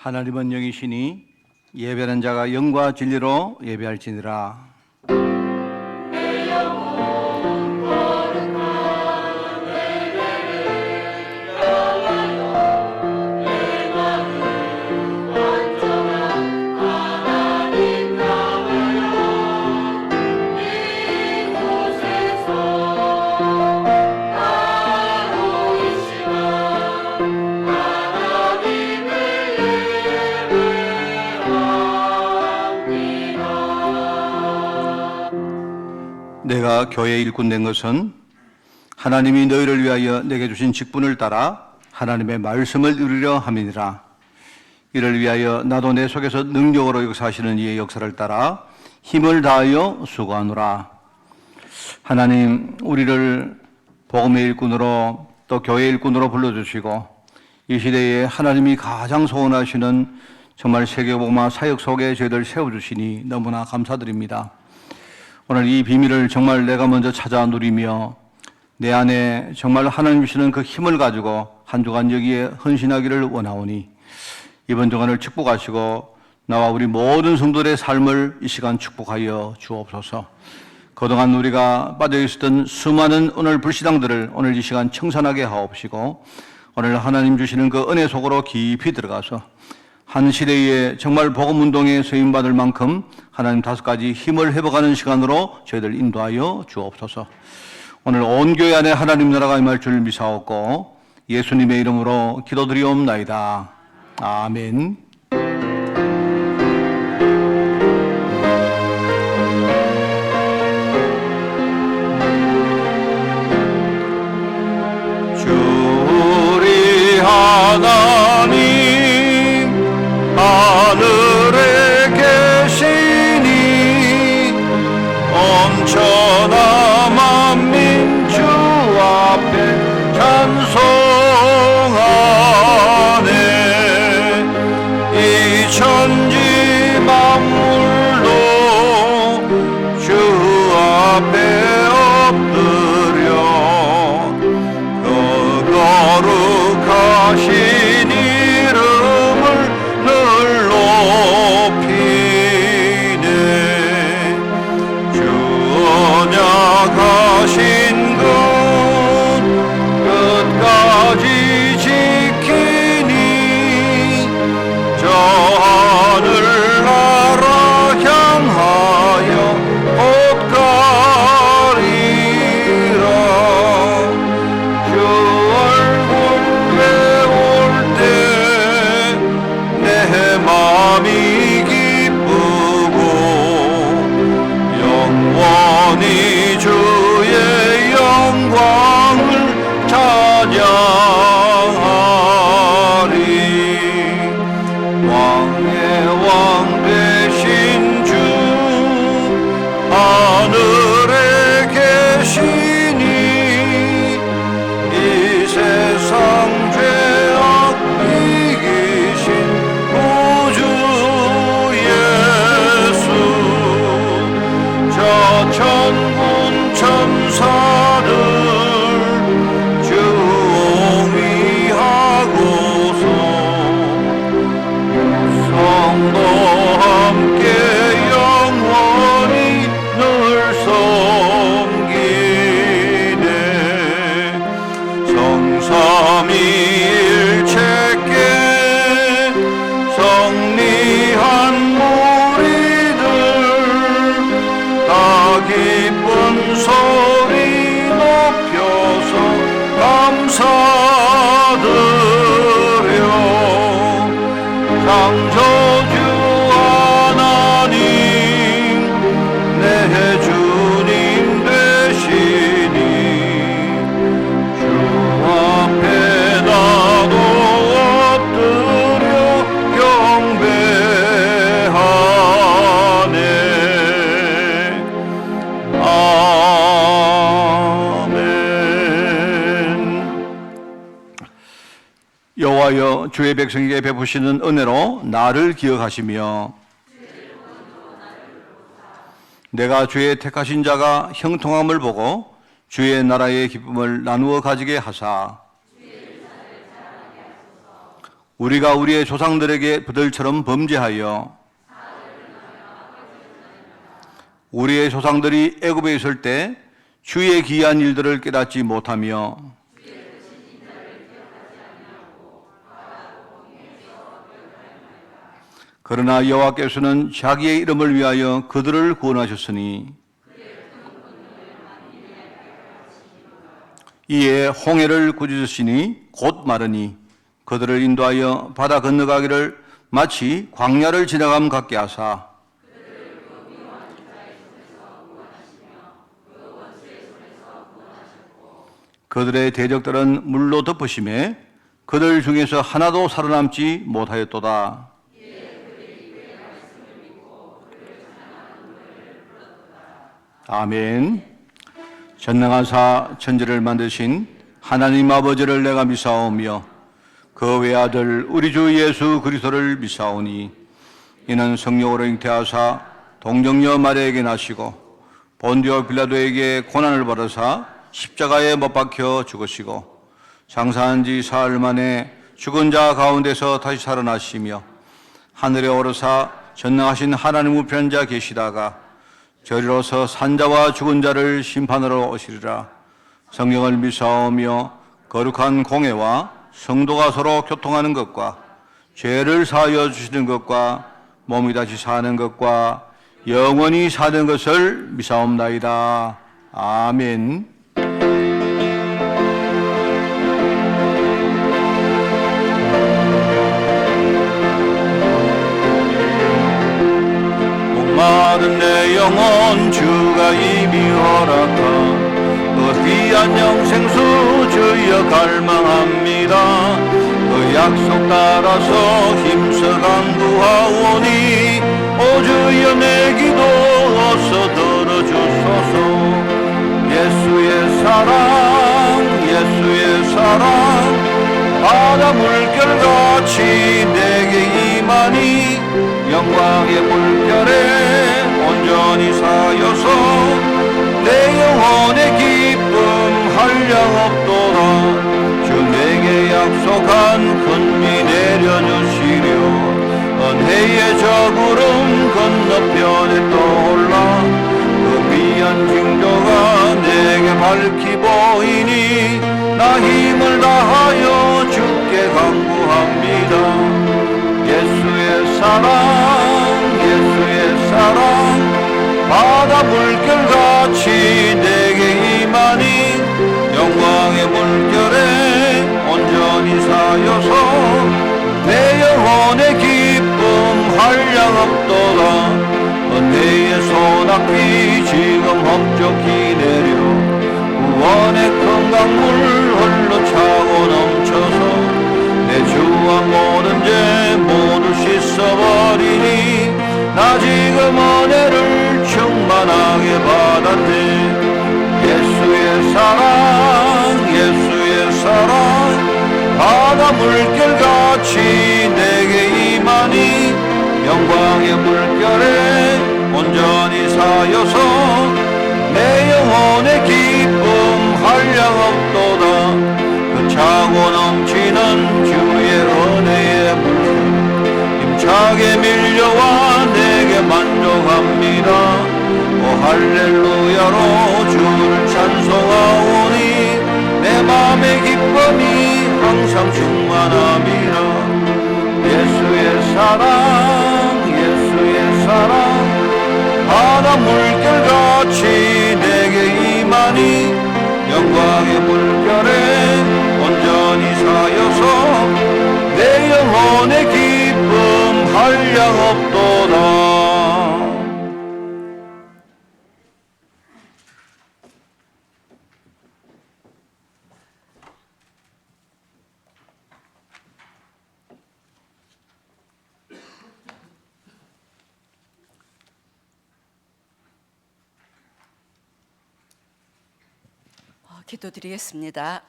하나님은 영이시니 예배하는 자가 영과 진리로 예배할지니라. 내가 교회의 일꾼 된 것은 하나님이 너희를 위하여 내게 주신 직분을 따라 하나님의 말씀을 이루려 함이니라. 이를 위하여 나도 내 속에서 능력으로 역사하시는 이의 역사를 따라 힘을 다하여 수고하노라. 하나님, 우리를 복음의 일꾼으로 또 교회의 일꾼으로 불러주시고 이 시대에 하나님이 가장 소원하시는 정말 세계복음화 사역 속에 저희들 세워주시니 너무나 감사드립니다. 오늘 이 비밀을 정말 내가 먼저 찾아 누리며 내 안에 정말 하나님 주시는 그 힘을 가지고 한 주간 여기에 헌신하기를 원하오니 이번 주간을 축복하시고 나와 우리 모든 성도들의 삶을 이 시간 축복하여 주옵소서. 그동안 우리가 빠져있었던 수많은 오늘 불신앙들을 오늘 이 시간 청산하게 하옵시고 오늘 하나님 주시는 그 은혜 속으로 깊이 들어가서 한 시대에 정말 복음운동에 쓰임받을 만큼 하나님 5가지 힘을 회복하는 시간으로 저희들 인도하여 주옵소서. 오늘 온 교회 안에 하나님 나라가 임할 줄 믿사옵고 예수님의 이름으로 기도드리옵나이다. 아멘. 주리 하나님 하늘에 계시니 엄청난 만민주 앞에 찬송하네. 이 천지 만물도 주 앞에 엎드려 그 거룩하신 여호와여 주의 백성에게 베푸시는 은혜로 나를 기억하시며 내가 주의 택하신 자가 형통함을 보고 주의 나라의 기쁨을 나누어 가지게 하사 우리가 우리의 조상들에게 그들처럼 범죄하여 우리의 조상들이 애굽에 있을 때 주의 기이한 일들을 깨닫지 못하며 그러나 여호와께서는 자기의 이름을 위하여 그들을 구원하셨으니 이에 홍해를 꾸짖으시니 곧 마르니 그들을 인도하여 바다 건너가기를 마치 광야를 지나감 같게 하사 그들의 대적들은 물로 덮으심에 그들 중에서 하나도 살아남지 못하였도다. 아멘. 전능하사 천지를 만드신 하나님 아버지를 내가 믿사오며 그 외아들 우리 주 예수 그리스도를 믿사오니 이는 성령으로 잉태하사 동정녀 마리아에게 나시고 본디오 빌라도에게 고난을 받으사 십자가에 못 박혀 죽으시고 장사한 지 사흘 만에 죽은 자 가운데서 다시 살아나시며 하늘에 오르사 전능하신 하나님 우편 자 계시다가 저리로서 산자와 죽은 자를 심판하러 오시리라. 성령을 믿사오며 거룩한 공회와 성도가 서로 교통하는 것과 죄를 사하여 주시는 것과 몸이 다시 사는 것과 영원히 사는 것을 믿사옵나이다. 아멘. 목마른 내 영혼 주가 이미 허락한 그 귀한 영생수 주여 갈망합니다. 그 약속 따라서 힘써 간구하오니 오 주여 내 기도 어서 들어주소서. 예수의 사랑 예수의 사랑 바다 물결같이 내게 임하니 영광의 물결에 온전히 사여서 내 영혼의 기쁨 한량 없도다. 주 내게 약속한 큰 비 내려주시려 은혜의 저 구름 건너편에 떠올라 그 귀한 징조가 내게 밝히 보이니 나 힘을 다하여 주께 간구합니다. 예수의 사랑 예수의 사랑 바다 물결같이 내게 임하니 영광의 물결에 온전히 사여서 내 영혼의 기쁨 한량 없도다. 은혜의 소낙비 지금 험족히 내려 구원의 큰 강물 흘러 차고 넘쳐서 내 주와 모든 죄 모두 씻어버리니 나 지금 은혜를 충만하게 받았네. 예수의 사랑 예수의 사랑 바다 물결같이 내게 임하니 영광의 물결에 온전히 사여서 내 영혼의 기쁨 한량 없도다. 그 차고 넘치는 주의 은혜의 물결 힘차게 밀려와 내게 만족합니다. 오 할렐루야로 주를 찬송하오니 내 맘의 기쁨이 항상 충만함이라. 예수의 사랑 예수의 사랑 바다 물결같이 내게 임하니 영광의 물결에 온전히 사여서 내 영혼의 기쁨 한량 없도다. 기도드리겠습니다.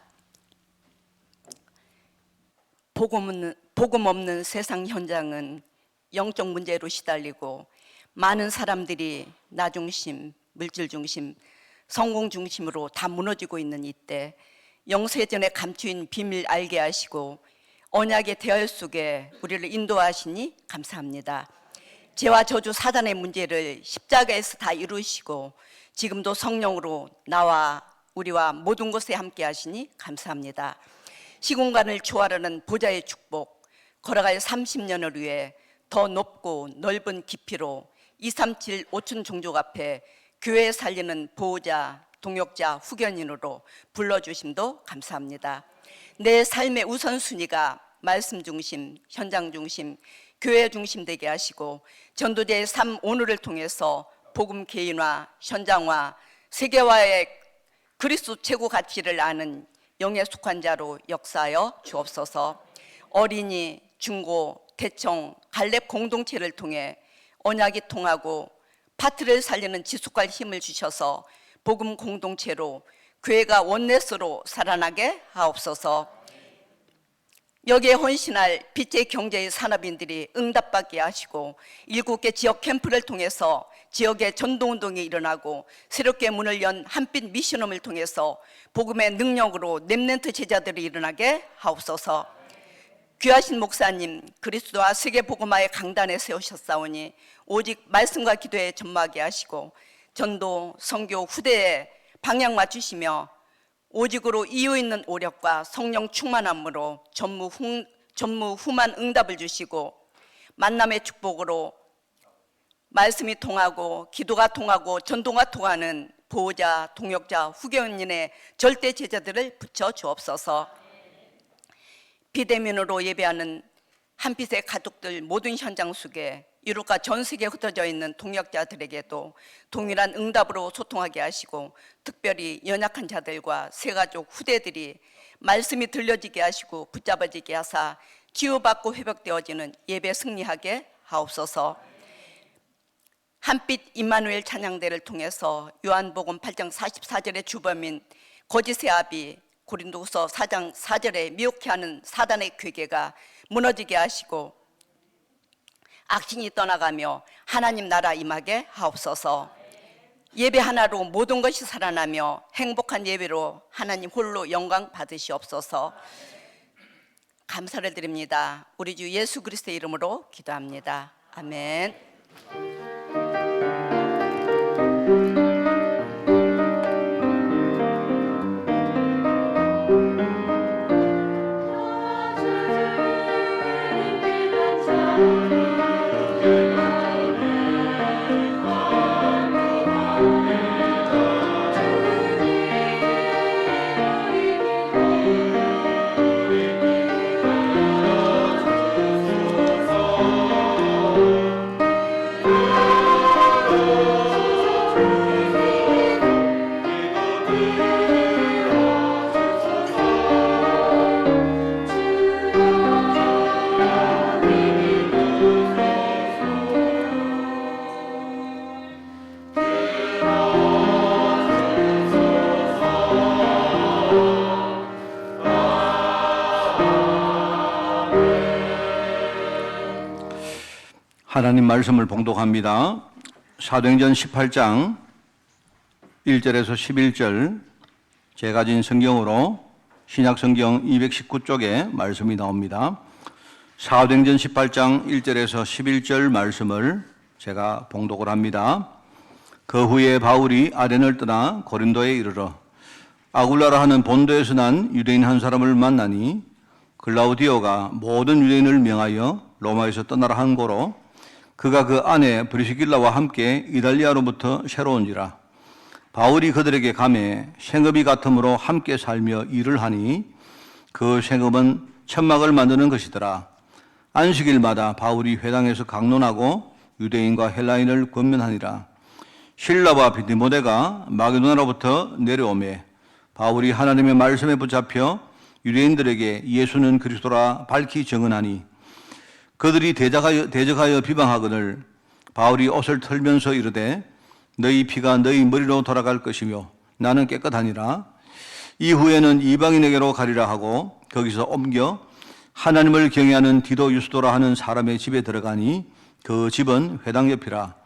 복음 없는 세상 현장은 영적 문제로 시달리고 많은 사람들이 나 중심, 물질 중심, 성공 중심으로 다 무너지고 있는 이때 영세전에 감추인 비밀 알게 하시고 언약의 대열 속에 우리를 인도하시니 감사합니다. 죄와 저주 사단의 문제를 십자가에서 다 이루시고 지금도 성령으로 나와 우리와 모든 곳에 함께 하시니 감사합니다. 시공간을 초월하는 보좌의 축복, 걸어갈 30년을 위해 더 높고 넓은 깊이로 237 오춘 종족 앞에 교회 살리는 보호자, 동역자, 후견인으로 불러주심도 감사합니다. 내 삶의 우선순위가 말씀 중심, 현장 중심, 교회 중심 되게 하시고 전도제의 삶 오늘을 통해서 복음 개인화, 현장화, 세계화의 그리스도 최고 가치를 아는 영에 속한 자로 역사하여 주옵소서. 어린이, 중고, 대청, 갈렙 공동체를 통해 언약이 통하고 파트를 살리는 지속할 힘을 주셔서 복음 공동체로 교회가 원내스로 살아나게 하옵소서. 여기에 헌신할 빛의 경제의 산업인들이 응답받게 하시고 7개 지역 캠프를 통해서 지역의 전도운동이 일어나고 새롭게 문을 연 한빛 미션홈을 통해서 복음의 능력으로 렘넌트 제자들이 일어나게 하옵소서. 귀하신 목사님 그리스도와 세계 복음화의 강단에 세우셨사오니 오직 말씀과 기도에 전무하게 하시고 전도, 선교, 후대에 방향 맞추시며 오직으로 이유 있는 오력과 성령 충만함으로 전무후만 응답을 주시고 만남의 축복으로 말씀이 통하고 기도가 통하고 전도가 통하는 보호자, 동역자, 후견인의 절대 제자들을 붙여 주옵소서. 비대면으로 예배하는 한빛의 가족들 모든 현장 속에 유럽과 전 세계에 흩어져 있는 동역자들에게도 동일한 응답으로 소통하게 하시고 특별히 연약한 자들과 새가족 후대들이 말씀이 들려지게 하시고 붙잡아지게 하사 치유받고 회복되어지는 예배 승리하게 하옵소서. 한빛 임마누엘 찬양대를 통해서 요한복음 8장 44절의 주범인 거짓의 아비 고린도후서 4장 4절에 미혹해 하는 사단의 괴계가 무너지게 하시고 악신이 떠나가며 하나님 나라 임하게 하옵소서. 예배 하나로 모든 것이 살아나며 행복한 예배로 하나님 홀로 영광 받으시옵소서. 감사를 드립니다. 우리 주 예수 그리스도의 이름으로 기도합니다. 아멘. 하나님 말씀을 봉독합니다. 사도행전 18장 1절에서 11절 제가 가진 성경으로 신약성경 219쪽에 말씀이 나옵니다. 사도행전 18장 1절에서 11절 말씀을 제가 봉독을 합니다. 그 후에 바울이 아덴을 떠나 고린도에 이르러 아굴라라 하는 본도에서 난 유대인 한 사람을 만나니 글라우디오가 모든 유대인을 명하여 로마에서 떠나라 한 고로 그가 그 아내 브리스길라와 함께 이달리아로부터 새로운지라. 바울이 그들에게 가매 생업이 같으므로 함께 살며 일을 하니 그 생업은 천막을 만드는 것이더라. 안식일마다 바울이 회당에서 강론하고 유대인과 헬라인을 권면하니라. 실라와 디모데가 마게도나로부터 내려오매 바울이 하나님의 말씀에 붙잡혀 유대인들에게 예수는 그리스도라 밝히 증언하니 그들이 대적하여 비방하거늘 바울이 옷을 털면서 이르되 너희 피가 너희 머리로 돌아갈 것이며 나는 깨끗하니라. 이후에는 이방인에게로 가리라 하고 거기서 옮겨 하나님을 경외하는 디도 유스도라 하는 사람의 집에 들어가니 그 집은 회당 옆이라.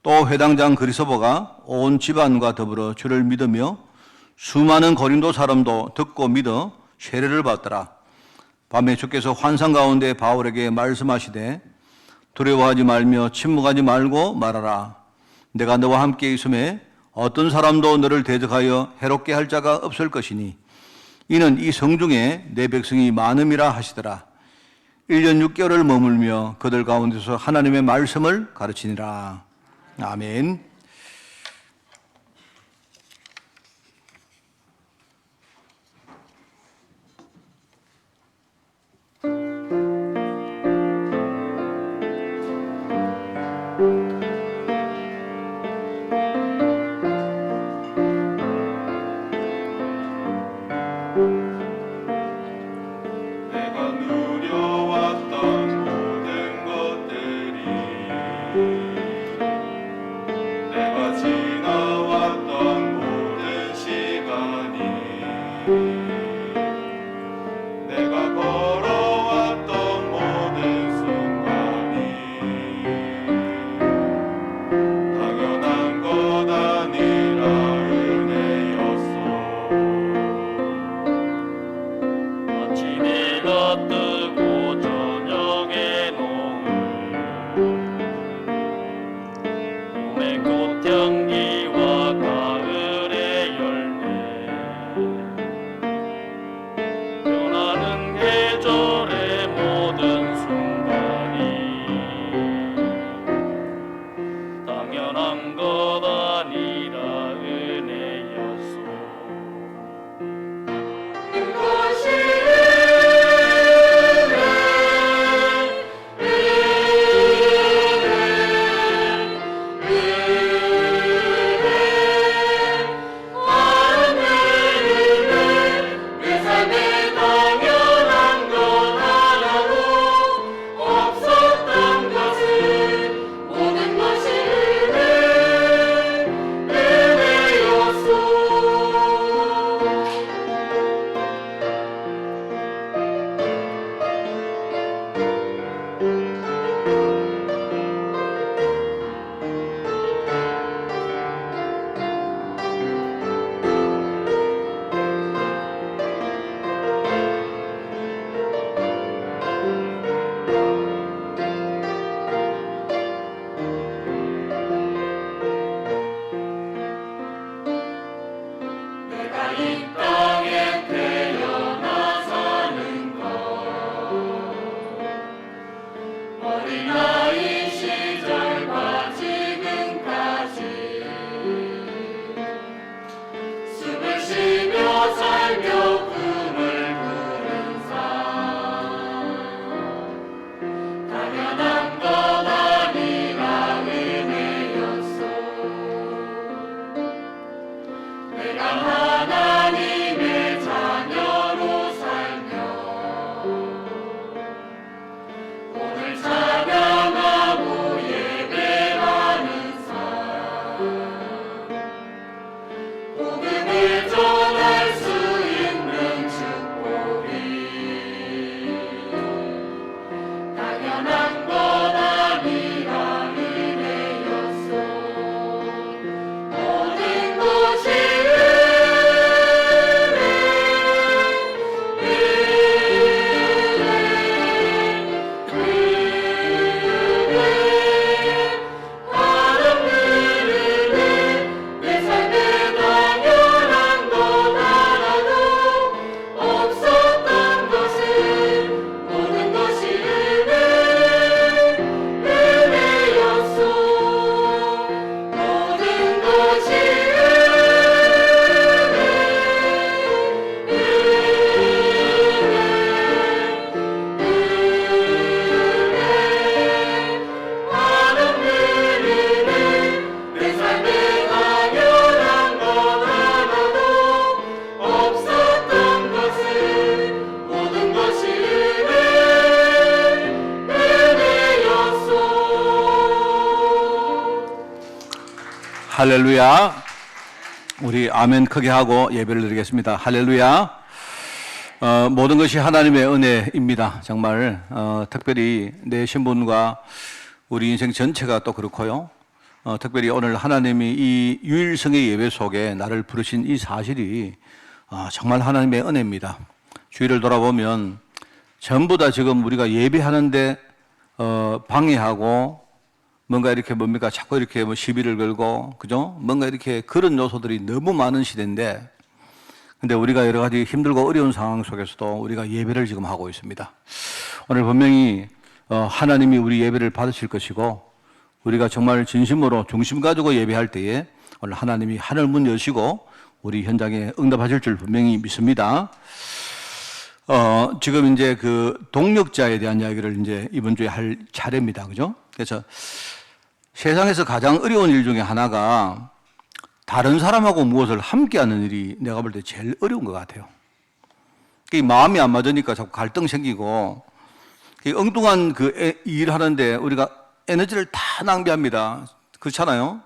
또 회당장 그리스도가 온 집안과 더불어 주를 믿으며 수많은 고린도 사람도 듣고 믿어 세례를 받더라. 밤에 주께서 환상 가운데 바울에게 말씀하시되 두려워하지 말며 침묵하지 말고 말하라. 내가 너와 함께 있음에 어떤 사람도 너를 대적하여 해롭게 할 자가 없을 것이니 이는 이 성중에 내 백성이 많음이라 하시더라. 1년 6개월을 머물며 그들 가운데서 하나님의 말씀을 가르치니라. 아멘. 내가 누려왔던 모든 것들이 내가 지나왔던 모든 시간이 내가 걸어왔던 모든 순간이 당연한 것 아니라 은혜였어. 마치 내가 뜨고 저녁의 노을 봄의 꽃향기와 가을의 열매 변하는 계절의 모든 순간이 당연한 것 아니라 은혜였소. 내 삶에 당연한 건 하나도 없었던 것은 모든 것이 은혜였소. 내가 이 땅에 태어나 사는 것 어린아이 시절과 지금까지 숨을 쉬며 살며 꿈을 꾸는 삶 당연한 것 아니라 은혜였소. 내가 하나님의 자녀로 살며 오늘 찬양하고 예배하는 삶 복음을 전할 수 있는 축복이 당연한 것 아니라 은혜였소. 모든 것이 내 삶에 당연한 것 하나도 없었던 것은 모든 것이 은혜였소. 모든 것이 내 삶에 당연한 것 하나도 없었던 것은 모든 것이 은혜였소. 할렐루야. 우리 아멘 크게 하고 예배를 드리겠습니다. 할렐루야. 모든 것이 하나님의 은혜입니다. 정말 특별히 내 신분과 우리 인생 전체가 또 그렇고요. 특별히 오늘 하나님이 이 유일성의 예배 속에 나를 부르신 이 사실이 정말 하나님의 은혜입니다. 주위를 돌아보면 전부 다 지금 우리가 예배하는데 방해하고 뭔가 이렇게 뭡니까? 자꾸 이렇게 뭐 시비를 걸고, 그죠? 뭔가 이렇게 그런 요소들이 너무 많은 시대인데, 근데 우리가 여러 가지 힘들고 어려운 상황 속에서도 우리가 예배를 지금 하고 있습니다. 오늘 분명히 하나님이 우리 예배를 받으실 것이고, 우리가 정말 진심으로 중심 가지고 예배할 때에 오늘 하나님이 하늘 문 여시고 우리 현장에 응답하실 줄 분명히 믿습니다. 지금 이제 그 동력자에 대한 이야기를 이제 이번 주에 할 차례입니다. 그죠? 그래서 세상에서 가장 어려운 일 중에 하나가 다른 사람하고 무엇을 함께 하는 일이 내가 볼 때 제일 어려운 것 같아요. 이 마음이 안 맞으니까 자꾸 갈등 생기고, 엉뚱한 그 일 하는데 우리가 에너지를 다 낭비합니다. 그렇잖아요?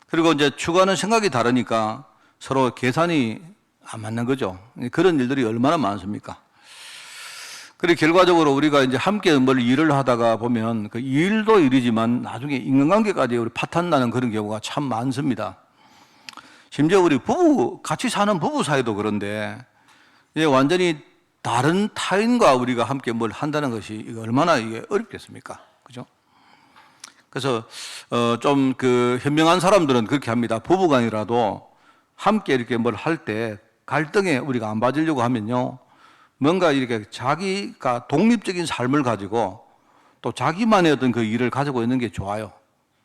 그리고 이제 추구하는 생각이 다르니까 서로 계산이 안 맞는 거죠. 그런 일들이 얼마나 많습니까? 그리고 결과적으로 우리가 이제 함께 뭘 일을 하다가 보면 그 일도 일이지만 나중에 인간관계까지 우리 파탄 나는 그런 경우가 참 많습니다. 심지어 우리 같이 사는 부부 사이도 그런데 이제 완전히 다른 타인과 우리가 함께 뭘 한다는 것이 얼마나 이게 어렵겠습니까? 그죠? 그래서 좀 그 현명한 사람들은 그렇게 합니다. 부부간이라도 함께 이렇게 뭘 할 때 갈등에 우리가 안 빠지려고 하면요, 뭔가 이렇게 자기가 독립적인 삶을 가지고 또 자기만의 어떤 그 일을 가지고 있는 게 좋아요.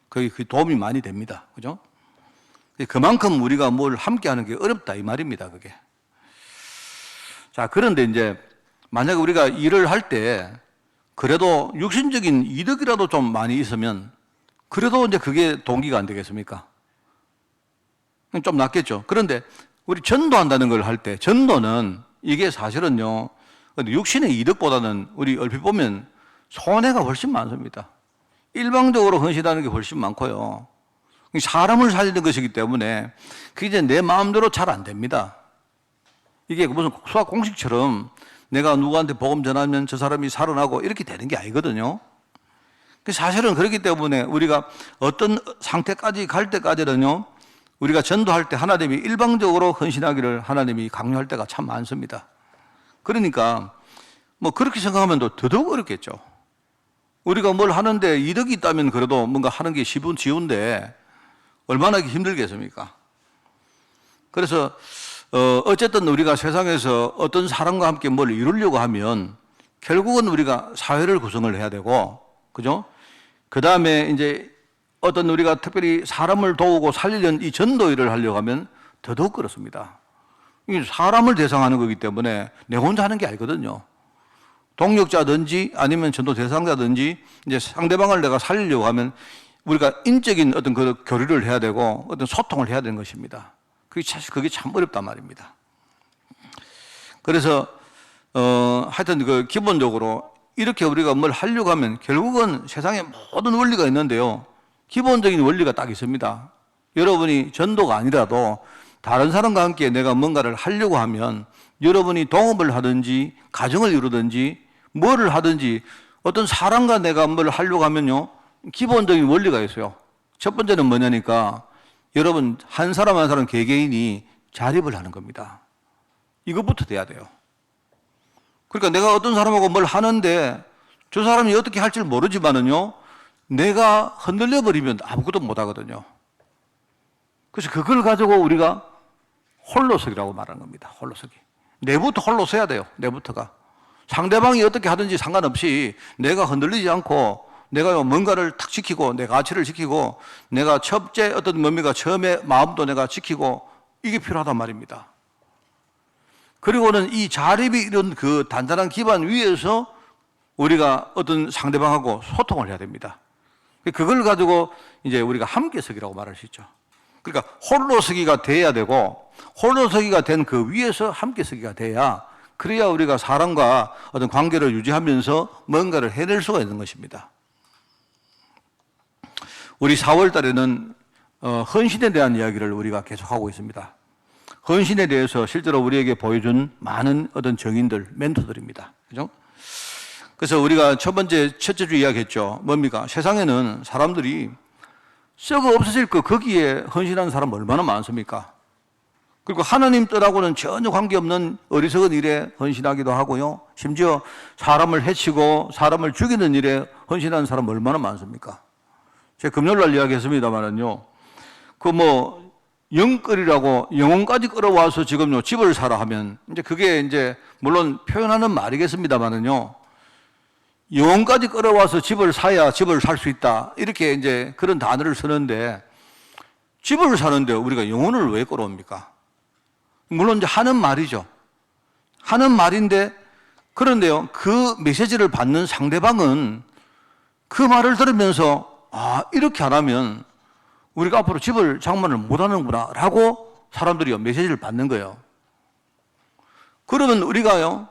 그게 도움이 많이 됩니다. 그죠? 그만큼 우리가 뭘 함께 하는 게 어렵다 이 말입니다. 그게. 자, 그런데 이제 만약에 우리가 일을 할 때 그래도 육신적인 이득이라도 좀 많이 있으면 그래도 이제 그게 동기가 안 되겠습니까? 좀 낫겠죠. 그런데 우리 전도한다는 걸 할 때 전도는 이게 사실은요, 육신의 이득보다는 우리 얼핏 보면 손해가 훨씬 많습니다. 일방적으로 헌신하는 게 훨씬 많고요. 사람을 살리는 것이기 때문에 그게 이제 내 마음대로 잘 안 됩니다. 이게 무슨 수학 공식처럼 내가 누구한테 복음 전하면 저 사람이 살아나고 이렇게 되는 게 아니거든요. 사실은 그렇기 때문에 우리가 어떤 상태까지 갈 때까지는요, 우리가 전도할 때 하나님이 일방적으로 헌신하기를 하나님이 강요할 때가 참 많습니다. 그러니까 뭐 그렇게 생각하면 또 더더욱 어렵겠죠. 우리가 뭘 하는데 이득이 있다면 그래도 뭔가 하는 게 쉬운데 얼마나 힘들겠습니까? 그래서 어쨌든 우리가 세상에서 어떤 사람과 함께 뭘 이루려고 하면 결국은 우리가 사회를 구성을 해야 되고, 그죠? 그 다음에 이제 어떤 우리가 특별히 사람을 도우고 살리려는 이 전도 일을 하려고 하면 더더욱 그렇습니다. 이게 사람을 대상하는 거기 때문에 내 혼자 하는 게 아니거든요. 동력자든지 아니면 전도 대상자든지 이제 상대방을 내가 살리려고 하면 우리가 인적인 어떤 그 교류를 해야 되고 어떤 소통을 해야 되는 것입니다. 그게 참 어렵단 말입니다. 그래서 하여튼 그 기본적으로 이렇게 우리가 뭘 하려고 하면 결국은 세상에 모든 원리가 있는데요, 기본적인 원리가 딱 있습니다. 여러분이 전도가 아니라도 다른 사람과 함께 내가 뭔가를 하려고 하면 여러분이 동업을 하든지 가정을 이루든지 뭐를 하든지 어떤 사람과 내가 뭘 하려고 하면요, 기본적인 원리가 있어요. 첫 번째는 뭐냐니까 여러분 한 사람 한 사람 개개인이 자립을 하는 겁니다. 이것부터 돼야 돼요. 그러니까 내가 어떤 사람하고 뭘 하는데 저 사람이 어떻게 할 줄 모르지만은요, 내가 흔들려 버리면 아무것도 못 하거든요. 그래서 그걸 가지고 우리가 홀로서기라고 말하는 겁니다. 홀로서기. 내부터 홀로 서야 돼요. 내부터가. 상대방이 어떻게 하든지 상관없이 내가 흔들리지 않고 내가 뭔가를 탁 지키고 내 가치를 지키고 내가 첫째 어떤 뭡니까 처음에 마음도 내가 지키고 이게 필요하단 말입니다. 그리고는 이 자립이 이런 그 단단한 기반 위에서 우리가 어떤 상대방하고 소통을 해야 됩니다. 그걸 가지고 이제 우리가 함께 서기라고 말할 수 있죠. 그러니까 홀로 서기가 돼야 되고 홀로 서기가 된 그 위에서 함께 서기가 돼야 그래야 우리가 사람과 어떤 관계를 유지하면서 뭔가를 해낼 수가 있는 것입니다. 우리 4월 달에는 헌신에 대한 이야기를 우리가 계속하고 있습니다. 헌신에 대해서 실제로 우리에게 보여준 많은 어떤 정인들, 멘토들입니다. 그죠? 그래서 우리가 첫째 주 이야기했죠. 뭡니까? 세상에는 사람들이 썩어 없어질 거기에 헌신하는 사람 얼마나 많습니까? 그리고 하나님 뜻하고는 전혀 관계없는 어리석은 일에 헌신하기도 하고요. 심지어 사람을 해치고 사람을 죽이는 일에 헌신하는 사람 얼마나 많습니까? 제가 금요일 날 이야기했습니다만은요. 영끌이라고 영혼까지 끌어와서 지금요 집을 사라 하면 이제 그게 이제 물론 표현하는 말이겠습니다만은요. 영혼까지 끌어와서 집을 사야 집을 살 수 있다. 이렇게 이제 그런 단어를 쓰는데 집을 사는데 우리가 영혼을 왜 끌어옵니까? 물론 이제 하는 말이죠. 하는 말인데 그런데요. 그 메시지를 받는 상대방은 그 말을 들으면서 이렇게 안 하면 우리가 앞으로 집을 장만을 못 하는구나 라고 사람들이 메시지를 받는 거예요. 그러면 우리가요.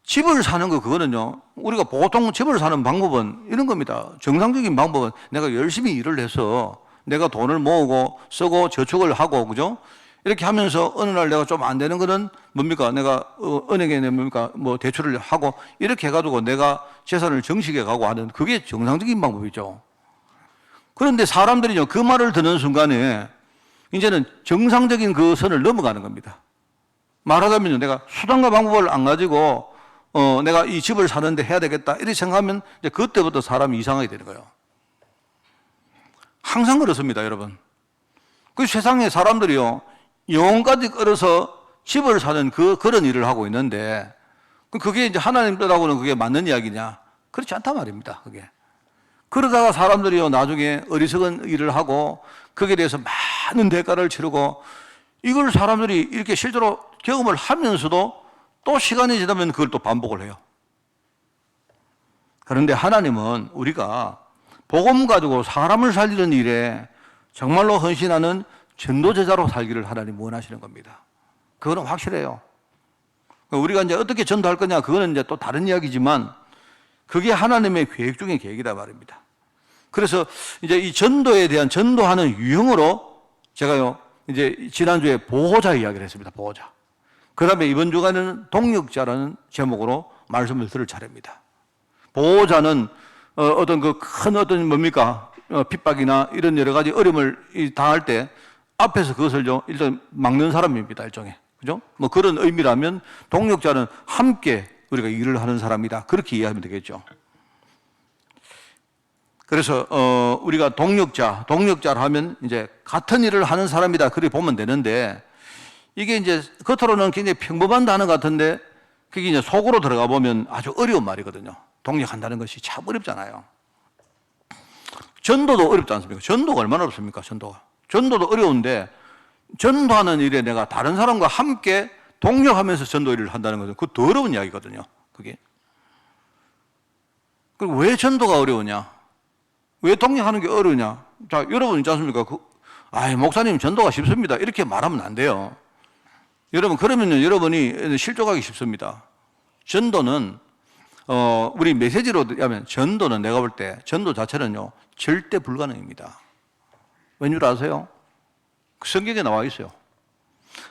집을 사는 거 그거는요. 우리가 보통 집을 사는 방법은 이런 겁니다. 정상적인 방법은 내가 열심히 일을 해서 내가 돈을 모으고 쓰고 저축을 하고 그죠? 이렇게 하면서 어느 날 내가 좀 안 되는 거는 뭡니까? 내가 은행에 뭡니까? 대출을 하고 이렇게 해가지고 내가 재산을 정식해 가고 하는 그게 정상적인 방법이죠. 그런데 사람들이요, 그 말을 듣는 순간에 이제는 정상적인 그 선을 넘어가는 겁니다. 말하자면 내가 수단과 방법을 안 가지고 내가 이 집을 사는데 해야 되겠다 이렇게 생각하면 이제 그때부터 사람이 이상하게 되는 거예요. 항상 그렇습니다, 여러분. 그 세상에 사람들이요, 영혼까지 끌어서 집을 사는 그런 일을 하고 있는데 그게 이제 하나님 뜻하고는 그게 맞는 이야기냐? 그렇지 않단 말입니다, 그게. 그러다가 사람들이요, 나중에 어리석은 일을 하고 거기에 대해서 많은 대가를 치르고 이걸 사람들이 이렇게 실제로 경험을 하면서도 또 시간이 지나면 그걸 또 반복을 해요. 그런데 하나님은 우리가 복음 가지고 사람을 살리는 일에 정말로 헌신하는 전도제자로 살기를 하나님 원하시는 겁니다. 그거는 확실해요. 우리가 이제 어떻게 전도할 거냐, 그거는 이제 또 다른 이야기지만 그게 하나님의 계획 중의 계획이다 말입니다. 그래서 이제 이 전도에 대한 전도하는 유형으로 제가요, 이제 지난주에 보호자 이야기를 했습니다. 보호자. 그 다음에 이번 주간에는 동역자라는 제목으로 말씀을 들을 차례입니다. 보호자는 어떤 그 큰 어떤 뭡니까? 핍박이나 이런 여러 가지 어려움을 당할 때 앞에서 그것을 일단 막는 사람입니다. 일종의. 그죠? 그런 의미라면 동역자는 함께 우리가 일을 하는 사람이다. 그렇게 이해하면 되겠죠. 그래서 우리가 동역자를 하면 이제 같은 일을 하는 사람이다. 그렇게 보면 되는데 이게 이제 겉으로는 굉장히 평범한 단어 같은데 그게 이제 속으로 들어가 보면 아주 어려운 말이거든요. 동역한다는 것이 참 어렵잖아요. 전도도 어렵지 않습니까? 전도가 얼마나 어렵습니까? 전도도 어려운데 전도하는 일에 내가 다른 사람과 함께 동역하면서 전도 일을 한다는 것은 그거 더 어려운 이야기거든요. 그게. 그리고 왜 전도가 어려우냐? 왜 동역하는 게 어려우냐? 자, 여러분 있지 않습니까? 목사님 전도가 쉽습니다. 이렇게 말하면 안 돼요. 여러분, 그러면요, 여러분이 실족하기 쉽습니다. 전도는, 우리 메시지로 하면 전도는 내가 볼 때, 전도 자체는요, 절대 불가능입니다. 왠줄 아세요? 성경에 나와 있어요.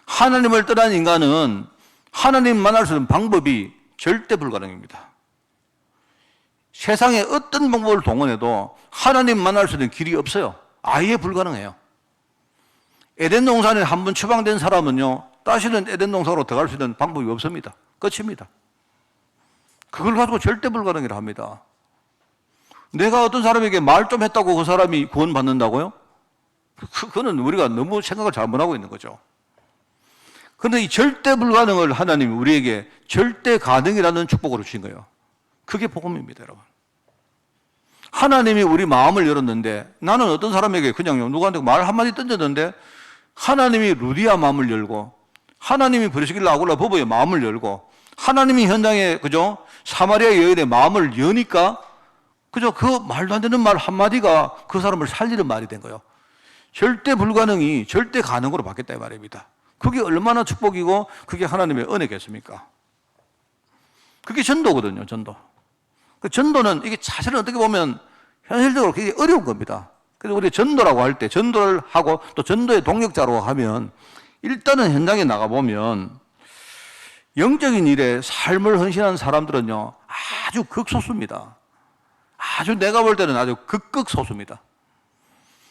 하나님을 떠난 인간은 하나님 만날 수 있는 방법이 절대 불가능입니다. 세상에 어떤 방법을 동원해도 하나님 만날 수 있는 길이 없어요. 아예 불가능해요. 에덴 동산에 한번 추방된 사람은요, 다시는 에덴 동산으로 들어갈 수 있는 방법이 없습니다. 끝입니다. 그걸 가지고 절대 불가능이라 합니다. 내가 어떤 사람에게 말 좀 했다고 그 사람이 구원받는다고요? 그거는 우리가 너무 생각을 잘못하고 있는 거죠. 그런데 이 절대 불가능을 하나님이 우리에게 절대 가능이라는 축복으로 주신 거예요. 그게 복음입니다, 여러분. 하나님이 우리 마음을 열었는데 나는 어떤 사람에게 그냥 누구한테 말 한마디 던졌는데 하나님이 루디아 마음을 열고 하나님이 브리스길라 아굴라 부부의 마음을 열고 하나님이 현장에 그죠? 사마리아 여인의 마음을 여니까 그죠? 그 말도 안 되는 말 한마디가 그 사람을 살리는 말이 된 거예요. 절대 불가능이 절대 가능으로 바뀌었다 이 말입니다. 그게 얼마나 축복이고 그게 하나님의 은혜겠습니까? 그게 전도거든요, 전도. 그 전도는 이게 사실은 어떻게 보면 현실적으로 굉장히 어려운 겁니다. 그래서 우리 전도라고 할 때 전도를 하고 또 전도의 동역자로 하면 일단은 현장에 나가보면 영적인 일에 삶을 헌신한 사람들은요, 아주 극소수입니다. 아주 내가 볼 때는 아주 극소수입니다.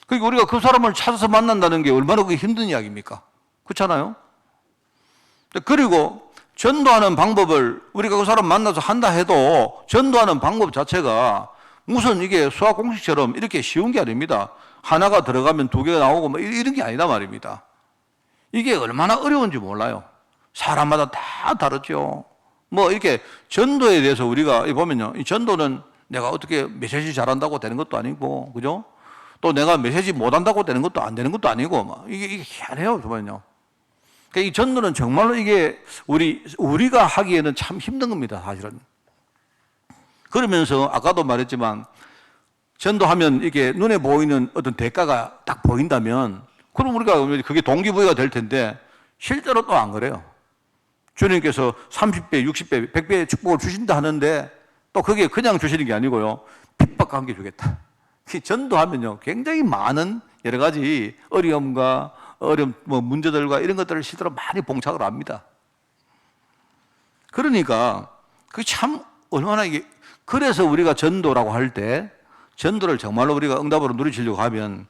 그러니까 우리가 그 사람을 찾아서 만난다는 게 얼마나 그게 힘든 이야기입니까? 그렇잖아요? 그리고 전도하는 방법을 우리가 그 사람 만나서 한다 해도 전도하는 방법 자체가 무슨 이게 수학 공식처럼 이렇게 쉬운 게 아닙니다. 하나가 들어가면 두 개가 나오고 뭐 이런 게 아니다 말입니다. 이게 얼마나 어려운지 몰라요. 사람마다 다 다르죠. 뭐 이렇게 전도에 대해서 우리가 보면요, 이 전도는 내가 어떻게 메시지 잘한다고 되는 것도 아니고, 그죠? 또 내가 메시지 못한다고 되는 것도 안 되는 것도 아니고, 막 이게 희한해요, 보면요. 그러니까 이 전도는 정말로 이게 우리가 하기에는 참 힘든 겁니다, 사실은. 그러면서 아까도 말했지만 전도하면 이게 눈에 보이는 어떤 대가가 딱 보인다면 그럼 우리가 그게 동기부여가 될 텐데 실제로 또 안 그래요. 주님께서 30배, 60배, 100배의 축복을 주신다 하는데 또 그게 그냥 주시는 게 아니고요. 핍박과 함께 주겠다. 전도하면요, 굉장히 많은 여러 가지 어려움과 문제들과 이런 것들을 실제로 많이 봉착을 합니다. 그러니까 그게 참 얼마나 이게, 그래서 우리가 전도라고 할 때 전도를 정말로 우리가 응답으로 누리시려고 하면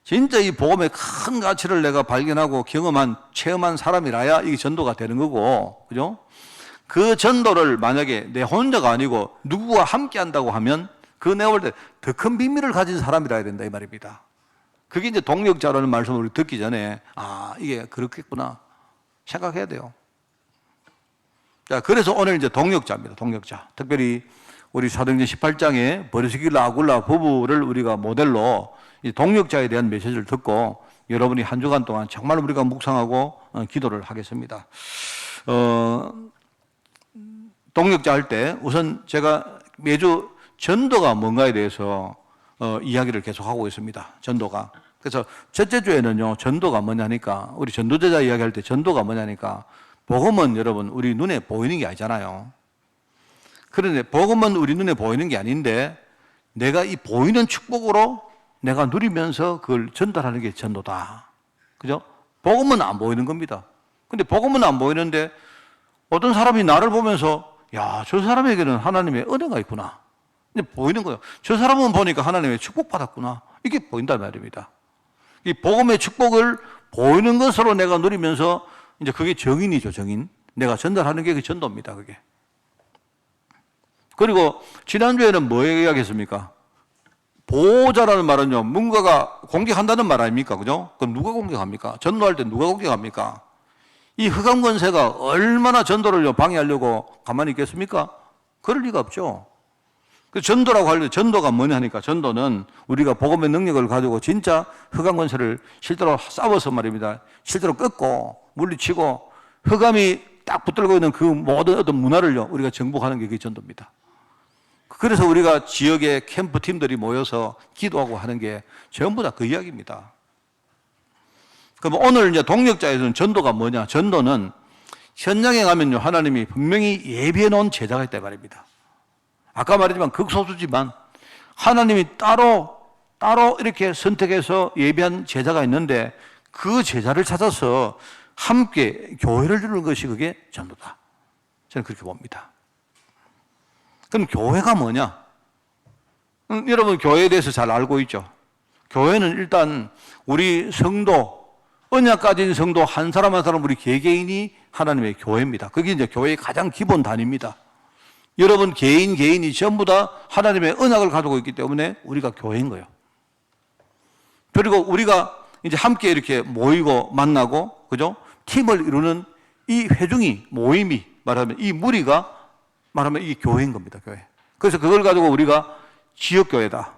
진짜 이 복음의 큰 가치를 내가 발견하고 체험한 사람이라야 이게 전도가 되는 거고, 그죠? 그 전도를 만약에 내 혼자가 아니고 누구와 함께 한다고 하면 그 내가 볼 때 더 큰 비밀을 가진 사람이라야 된다 이 말입니다. 그게 이제 동력자라는 말씀을 우리 듣기 전에 이게 그렇겠구나 생각해야 돼요. 자, 그래서 오늘 이제 동력자입니다. 동력자. 특별히 우리 사도행전 18장에 버리스길라 아굴라 부부를 우리가 모델로 이 동력자에 대한 메시지를 듣고 여러분이 한 주간 동안 정말 우리가 묵상하고 기도를 하겠습니다. 동력자 할 때 우선 제가 매주 전도가 뭔가에 대해서 이야기를 계속하고 있습니다. 전도가. 그래서 첫째 주에는요, 전도가 뭐냐니까, 우리 전도제자 이야기할 때 전도가 뭐냐니까, 복음은 여러분 우리 눈에 보이는 게 아니잖아요. 그런데 복음은 우리 눈에 보이는 게 아닌데 내가 이 보이는 축복으로 내가 누리면서 그걸 전달하는 게 전도다. 그죠? 복음은 안 보이는 겁니다. 근데 복음은 안 보이는데 어떤 사람이 나를 보면서 야, 저 사람에게는 하나님의 은혜가 있구나. 근데 보이는 거예요. 저 사람은 보니까 하나님의 축복받았구나. 이게 보인단 말입니다. 이 복음의 축복을 보이는 것으로 내가 누리면서 이제 그게 정인이죠, 정인. 내가 전달하는 게 그 전도입니다, 그게. 그리고 지난주에는 뭐 이야기했습니까? 보호자라는 말은요, 뭔가가 공격한다는 말 아닙니까? 그죠? 그럼 누가 공격합니까? 전도할 때 누가 공격합니까? 이 흑암 권세가 얼마나 전도를 방해하려고 가만히 있겠습니까? 그럴 리가 없죠. 그 전도라고 할 때 전도가 뭐냐 하니까 전도는 우리가 복음의 능력을 가지고 진짜 흑암 권세를 실제로 싸워서 말입니다. 실제로 끊고 물리치고 흑암이 딱 붙들고 있는 그 모든 어떤 문화를요, 우리가 정복하는 게 그게 전도입니다. 그래서 우리가 지역의 캠프 팀들이 모여서 기도하고 하는 게 전부 다 그 이야기입니다. 그럼 오늘 이제 동력자에서는 전도가 뭐냐? 전도는 현장에 가면요, 하나님이 분명히 예비해 놓은 제자가 있다 말입니다. 아까 말했지만 극소수지만 하나님이 따로 이렇게 선택해서 예비한 제자가 있는데 그 제자를 찾아서 함께 교회를 이루는 것이 그게 전도다. 저는 그렇게 봅니다. 그럼 교회가 뭐냐? 여러분 교회에 대해서 잘 알고 있죠? 교회는 일단 우리 성도, 언약 가진 성도 한 사람 한 사람 우리 개개인이 하나님의 교회입니다. 그게 이제 교회의 가장 기본 단위입니다. 여러분 개인이 전부 다 하나님의 언약을 가지고 있기 때문에 우리가 교회인 거예요. 그리고 우리가 이제 함께 이렇게 모이고 만나고, 그죠? 팀을 이루는 이 회중이, 모임이 말하면 이 무리가 말하면 이게 교회인 겁니다, 교회. 그래서 그걸 가지고 우리가 지역교회다.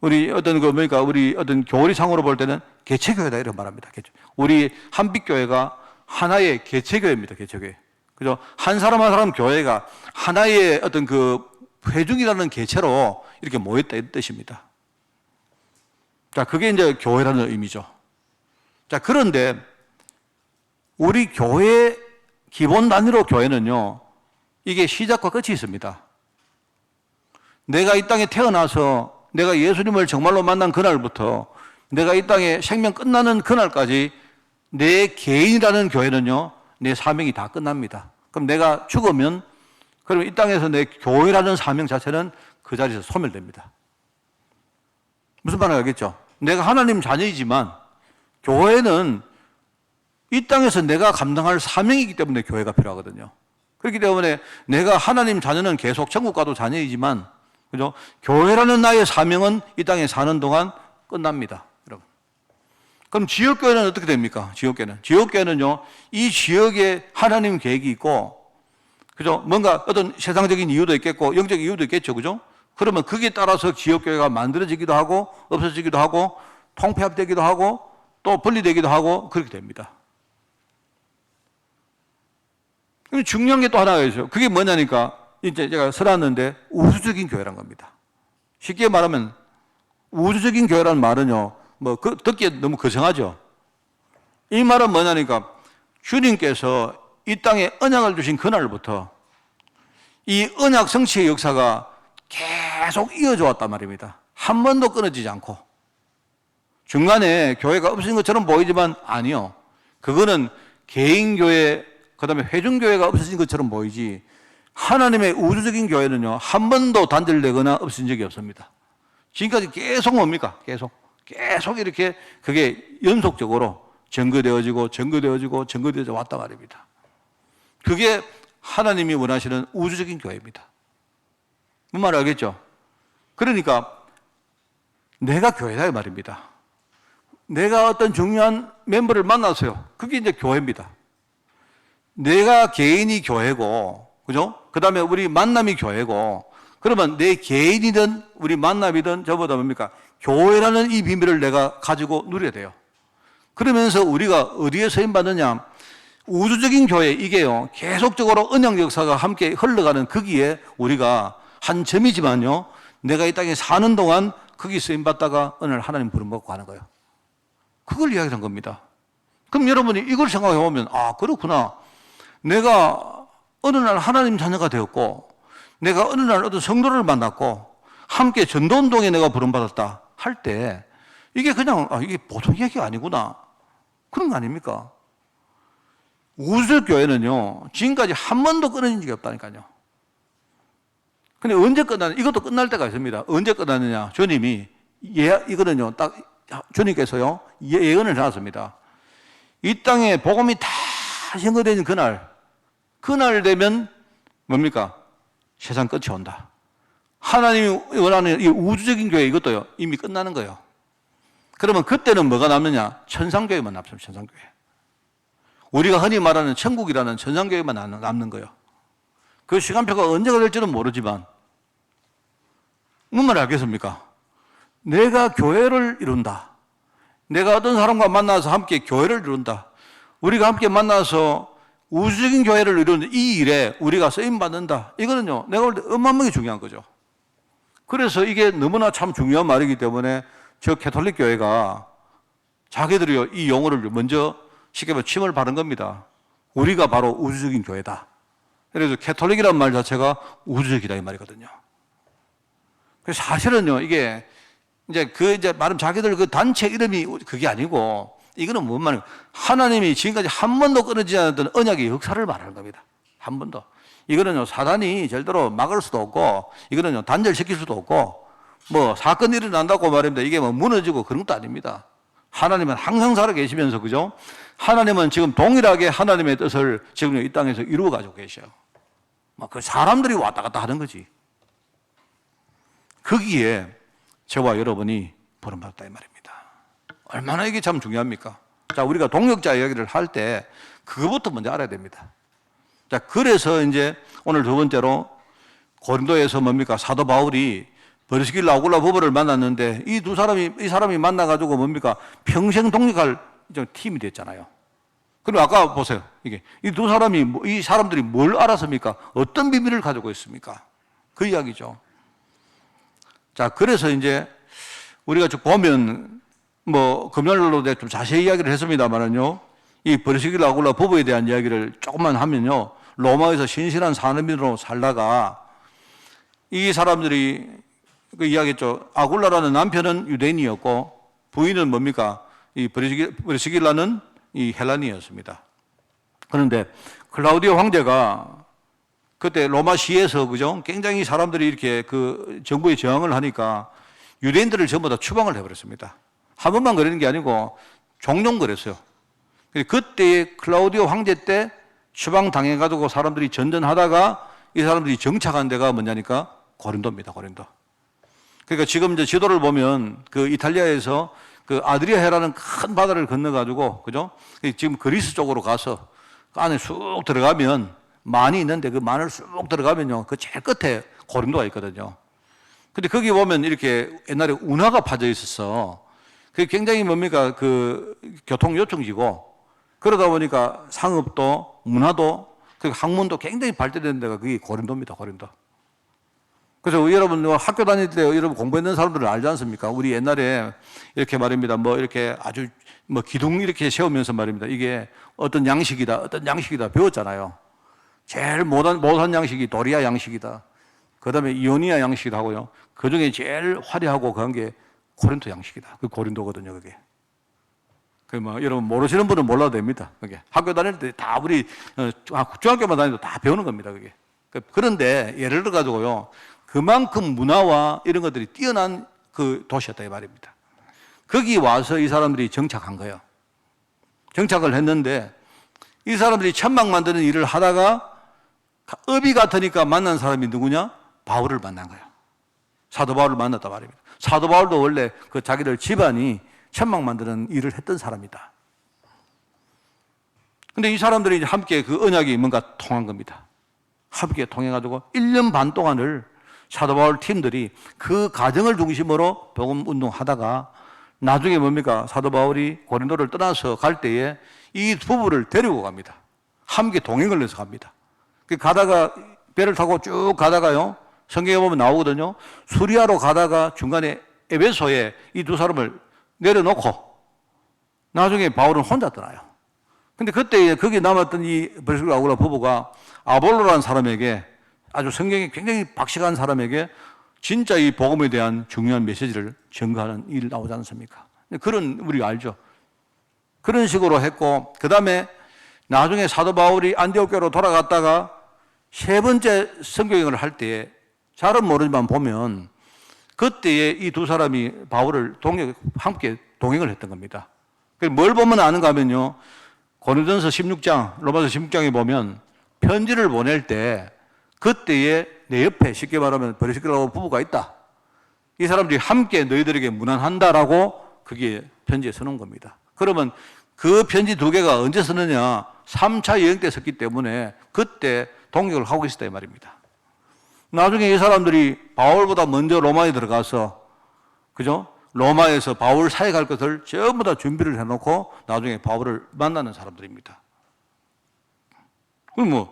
우리 어떤 교리상으로 볼 때는 개체교회다 이런 말합니다. 우리 한빛교회가 하나의 개체교회입니다, 개체교회. 그죠? 한 사람 한 사람 교회가 하나의 어떤 그 회중이라는 개체로 이렇게 모였다 이런 뜻입니다. 자, 그게 이제 교회라는 의미죠. 자, 그런데 우리 교회 기본 단위로 교회는요, 이게 시작과 끝이 있습니다. 내가 이 땅에 태어나서 내가 예수님을 정말로 만난 그날부터 내가 이 땅에 생명 끝나는 그날까지 내 개인이라는 교회는요, 내 사명이 다 끝납니다. 그럼 내가 죽으면 그럼 이 땅에서 내 교회라는 사명 자체는 그 자리에서 소멸됩니다. 무슨 말인지 알겠죠? 내가 하나님 자녀이지만 교회는 이 땅에서 내가 감당할 사명이기 때문에 교회가 필요하거든요. 그렇기 때문에 내가 하나님 자녀는 계속 천국 가도 자녀이지만, 그죠? 교회라는 나의 사명은 이 땅에 사는 동안 끝납니다. 여러분. 그럼 지역교회는 어떻게 됩니까? 지역교회는요, 이 지역에 하나님 계획이 있고, 그죠? 뭔가 어떤 세상적인 이유도 있겠고, 영적 이유도 있겠죠. 그죠? 그러면 거기에 따라서 지역교회가 만들어지기도 하고, 없어지기도 하고, 통폐합되기도 하고, 또 분리되기도 하고, 그렇게 됩니다. 중요한 게 또 하나가 있어요. 그게 뭐냐니까, 이제 제가 써놨는데, 우주적인 교회란 겁니다. 쉽게 말하면, 우주적인 교회라는 말은요, 듣기에 너무 거창하죠? 이 말은 뭐냐니까, 주님께서 이 땅에 언약을 주신 그날부터 이 언약 성취의 역사가 계속 이어져 왔단 말입니다. 한 번도 끊어지지 않고. 중간에 교회가 없어진 것처럼 보이지만 아니요. 그거는 개인교회, 그 다음에 회중교회가 없어진 것처럼 보이지, 하나님의 우주적인 교회는요, 한 번도 단절되거나 없어진 적이 없습니다. 지금까지 계속 뭡니까? 계속 이렇게 그게 연속적으로 전거되어져 왔단 말입니다. 그게 하나님이 원하시는 우주적인 교회입니다. 뭔 말 알겠죠? 그러니까 내가 교회다 이 말입니다. 내가 어떤 중요한 멤버를 만났어요. 그게 이제 교회입니다. 내가 개인이 교회고, 그죠? 그 다음에 우리 만남이 교회고, 그러면 내 개인이든 우리 만남이든 저보다 뭡니까? 교회라는 이 비밀을 내가 가지고 누려야 돼요. 그러면서 우리가 어디에 서임받느냐? 우주적인 교회, 이게요, 계속적으로 언약 역사가 함께 흘러가는 거기에 우리가 한 점이지만요, 내가 이 땅에 사는 동안 거기 쓰임받다가 어느 날 하나님 부름받고 가는 거예요. 그걸 이야기한 겁니다. 그럼 여러분이 이걸 생각해 보면, 아, 그렇구나. 내가 어느 날 하나님 자녀가 되었고, 내가 어느 날 어떤 성도를 만났고, 함께 전도운동에 내가 부름받았다 할 때, 이게 그냥, 이게 보통 얘기가 아니구나. 그런 거 아닙니까? 우주적 교회는요, 지금까지 한 번도 끊어진 적이 없다니까요. 근데 언제 이것도 끝날 때가 있습니다. 언제 끝났느냐? 주님이, 이거는요, 딱, 주님께서요, 예언을 해놨습니다. 이 땅에 복음이 다 현거되는 그날 되면 뭡니까? 세상 끝이 온다. 하나님이 원하는 이 우주적인 교회 이것도요, 이미 끝나는 거예요. 그러면 그때는 뭐가 남느냐? 천상교회만 남습니다. 천상교회. 우리가 흔히 말하는 천국이라는 천상교회만 남는 거예요. 그 시간표가 언제가 될지는 모르지만, 무슨 말 알겠습니까? 내가 교회를 이룬다. 내가 어떤 사람과 만나서 함께 교회를 이룬다. 우리가 함께 만나서 우주적인 교회를 이루는 이 일에 우리가 쓰임받는다. 이거는요, 내가 볼 때 어마어마하게 중요한 거죠. 그래서 이게 너무나 참 중요한 말이기 때문에 저 캐톨릭 교회가 자기들이요, 이 용어를 먼저 쉽게 말하면 침을 바른 겁니다. 우리가 바로 우주적인 교회다. 그래서 캐톨릭이라는 말 자체가 우주적이다 이 말이거든요. 그래서 사실은요, 이게 이제 말하면 자기들 그 단체 이름이 그게 아니고, 이거는 뭔 말이에요? 하나님이 지금까지 한 번도 끊어지지 않았던 언약의 역사를 말하는 겁니다. 한 번도. 이거는요, 사단이 절대로 막을 수도 없고, 이거는요, 단절시킬 수도 없고, 사건이 일어난다고 말입니다. 이게 무너지고 그런 것도 아닙니다. 하나님은 항상 살아 계시면서, 그죠? 하나님은 지금 동일하게 하나님의 뜻을 지금 이 땅에서 이루어 가지고 계셔요. 그 사람들이 왔다 갔다 하는 거지. 거기에 저와 여러분이 부름받았다 이 말입니다. 얼마나 이게 참 중요합니까? 자, 우리가 동역자 이야기를 할 때 그것부터 먼저 알아야 됩니다. 자, 그래서 이제 오늘 두 번째로 고린도에서 뭡니까? 사도 바울이 브리스길라 아굴라 부부를 만났는데 이 사람이 만나가지고 뭡니까? 평생 동역할 팀이 됐잖아요. 그리고 아까 보세요. 이 사람들이 뭘 알았습니까? 어떤 비밀을 가지고 있습니까? 그 이야기죠. 자, 그래서 이제 우리가 쭉 보면 금요일로 좀 자세히 이야기를 했습니다만은요, 이 브리스길라 아굴라 부부에 대한 이야기를 조금만 하면요, 로마에서 신실한 산업인으로 살다가 이 사람들이 그 이야기했죠. 아굴라라는 남편은 유대인이었고 부인은 뭡니까? 이 브리스길라는 이 헬라니였습니다. 그런데 클라우디오 황제가 그때 로마 시에서, 그죠? 굉장히 사람들이 이렇게 그 정부에 저항을 하니까 유대인들을 전부 다 추방을 해버렸습니다. 한 번만 그러는 게 아니고 종종 그랬어요. 그때의 클라우디오 황제 때 추방당해가지고 사람들이 전전하다가 이 사람들이 정착한 데가 뭐냐니까 고린도입니다. 고린도. 그러니까 지금 이제 지도를 보면 그 이탈리아에서 그 아드리아해라는 큰 바다를 건너가지고, 그죠? 지금 그리스 쪽으로 가서 그 안에 쑥 들어가면 만이 있는데 그 만을 쑥 들어가면요. 그 제일 끝에 고린도가 있거든요. 근데 거기 보면 이렇게 옛날에 운하가 파져 있었어. 그게 굉장히 뭡니까? 그 교통 요청지고 그러다 보니까 상업도 문화도 그 학문도 굉장히 발달된 데가 그게 고린도입니다. 고린도. 그래서 여러분 학교 다닐 때 여러분 공부했는 사람들은 알지 않습니까? 우리 옛날에 이렇게 말입니다. 뭐 이렇게 아주 뭐 기둥 이렇게 세우면서 말입니다. 이게 어떤 양식이다 배웠잖아요. 제일 못한 양식이 도리아 양식이다. 그 다음에 이오니아 양식이다 하고요. 그 중에 제일 화려하고 그런 게 고린도 양식이다. 그 고린도거든요, 그게. 그 뭐 여러분 모르시는 분은 몰라도 됩니다. 그게 학교 다닐 때 다 우리 중학교만 다니도 다 배우는 겁니다, 그게. 그런데 예를 들어 가지고요. 그만큼 문화와 이런 것들이 뛰어난 그 도시였다 이 말입니다. 거기 와서 이 사람들이 정착한 거예요. 정착을 했는데 이 사람들이 천막 만드는 일을 하다가 업이 같으니까 만난 사람이 누구냐? 바울을 만난 거예요. 사도 바울을 만났단 말입니다. 사도 바울도 원래 그 자기들 집안이 천막 만드는 일을 했던 사람이다. 근데 이 사람들이 이제 함께 그 언약이 뭔가 통한 겁니다. 함께 통해가지고 1년 반 동안을 사도 바울 팀들이 그 가정을 중심으로 복음 운동하다가 나중에 뭡니까? 사도 바울이 고린도를 떠나서 갈 때에 이 부부를 데리고 갑니다. 함께 동행을 해서 갑니다. 가다가 배를 타고 쭉 가다가요. 성경에 보면 나오거든요. 수리아로 가다가 중간에 에베소에 이 두 사람을 내려놓고 나중에 바울은 혼자 떠나요. 근데 그때 거기 남았던 이 브리스라 아굴라 부부가 아볼로라는 사람에게 아주 성경이 굉장히 박식한 사람에게 진짜 이 복음에 대한 중요한 메시지를 전가하는 일 나오지 않습니까? 그런 우리가 알죠. 그런 식으로 했고 그 다음에 나중에 사도 바울이 안디옥교로 돌아갔다가 세 번째 선교행을 할 때에 잘은 모르지만 보면 그때에 이 두 사람이 바울을 함께 동행을 했던 겁니다. 뭘 보면 아는가 하면요. 고린도전서 16장, 로마서 16장에 보면 편지를 보낼 때 그때에 내 옆에 쉽게 말하면 브리스길라고 부부가 있다. 이 사람들이 함께 너희들에게 무난한다라고 그게 편지에 써놓은 겁니다. 그러면 그 편지 두 개가 언제 쓰느냐? 3차 여행 때 썼기 때문에 그때 동역을 하고 있었다 이 말입니다. 나중에 이 사람들이 바울보다 먼저 로마에 들어가서 그죠? 로마에서 바울 사역할 것을 전부 다 준비를 해놓고 나중에 바울을 만나는 사람들입니다. 그럼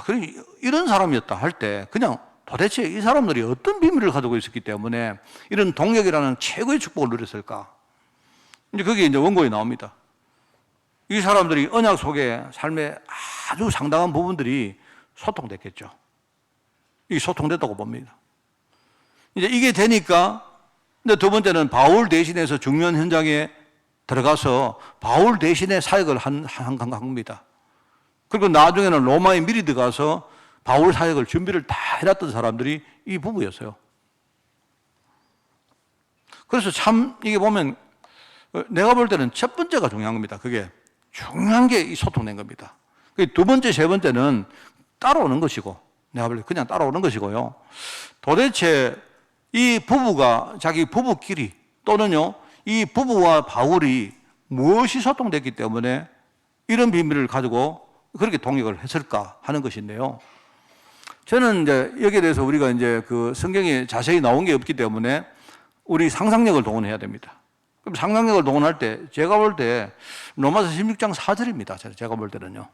그럼 이런 사람이었다 할 때 그냥 도대체 이 사람들이 어떤 비밀을 가지고 있었기 때문에 이런 동역이라는 최고의 축복을 누렸을까? 이제 그게 이제 원고에 나옵니다. 이 사람들이 언약 속에 삶의 아주 상당한 부분들이 소통됐겠죠. 이게 소통됐다고 봅니다. 이제 이게 되니까, 근데 두 번째는 바울 대신해서 중요한 현장에 들어가서 바울 대신에 사역을 한 겁니다. 그리고 나중에는 로마에 미리 들어가서 바울 사역을 준비를 다 해놨던 사람들이 이 부부였어요. 그래서 참 이게 보면 내가 볼 때는 첫 번째가 중요한 겁니다. 그게 중요한 게 이 소통된 겁니다. 두 번째, 세 번째는 따라오는 것이고 내가 볼 때 그냥 따라오는 것이고요. 도대체 이 부부가 자기 부부끼리 또는요 이 부부와 바울이 무엇이 소통됐기 때문에 이런 비밀을 가지고 그렇게 동역을 했을까 하는 것인데요. 저는 이제 여기에 대해서 우리가 이제 그 성경에 자세히 나온 게 없기 때문에 우리 상상력을 동원해야 됩니다. 그럼 상상력을 동원할 때 제가 볼 때 로마서 16장 4절입니다. 제가 볼 때는요.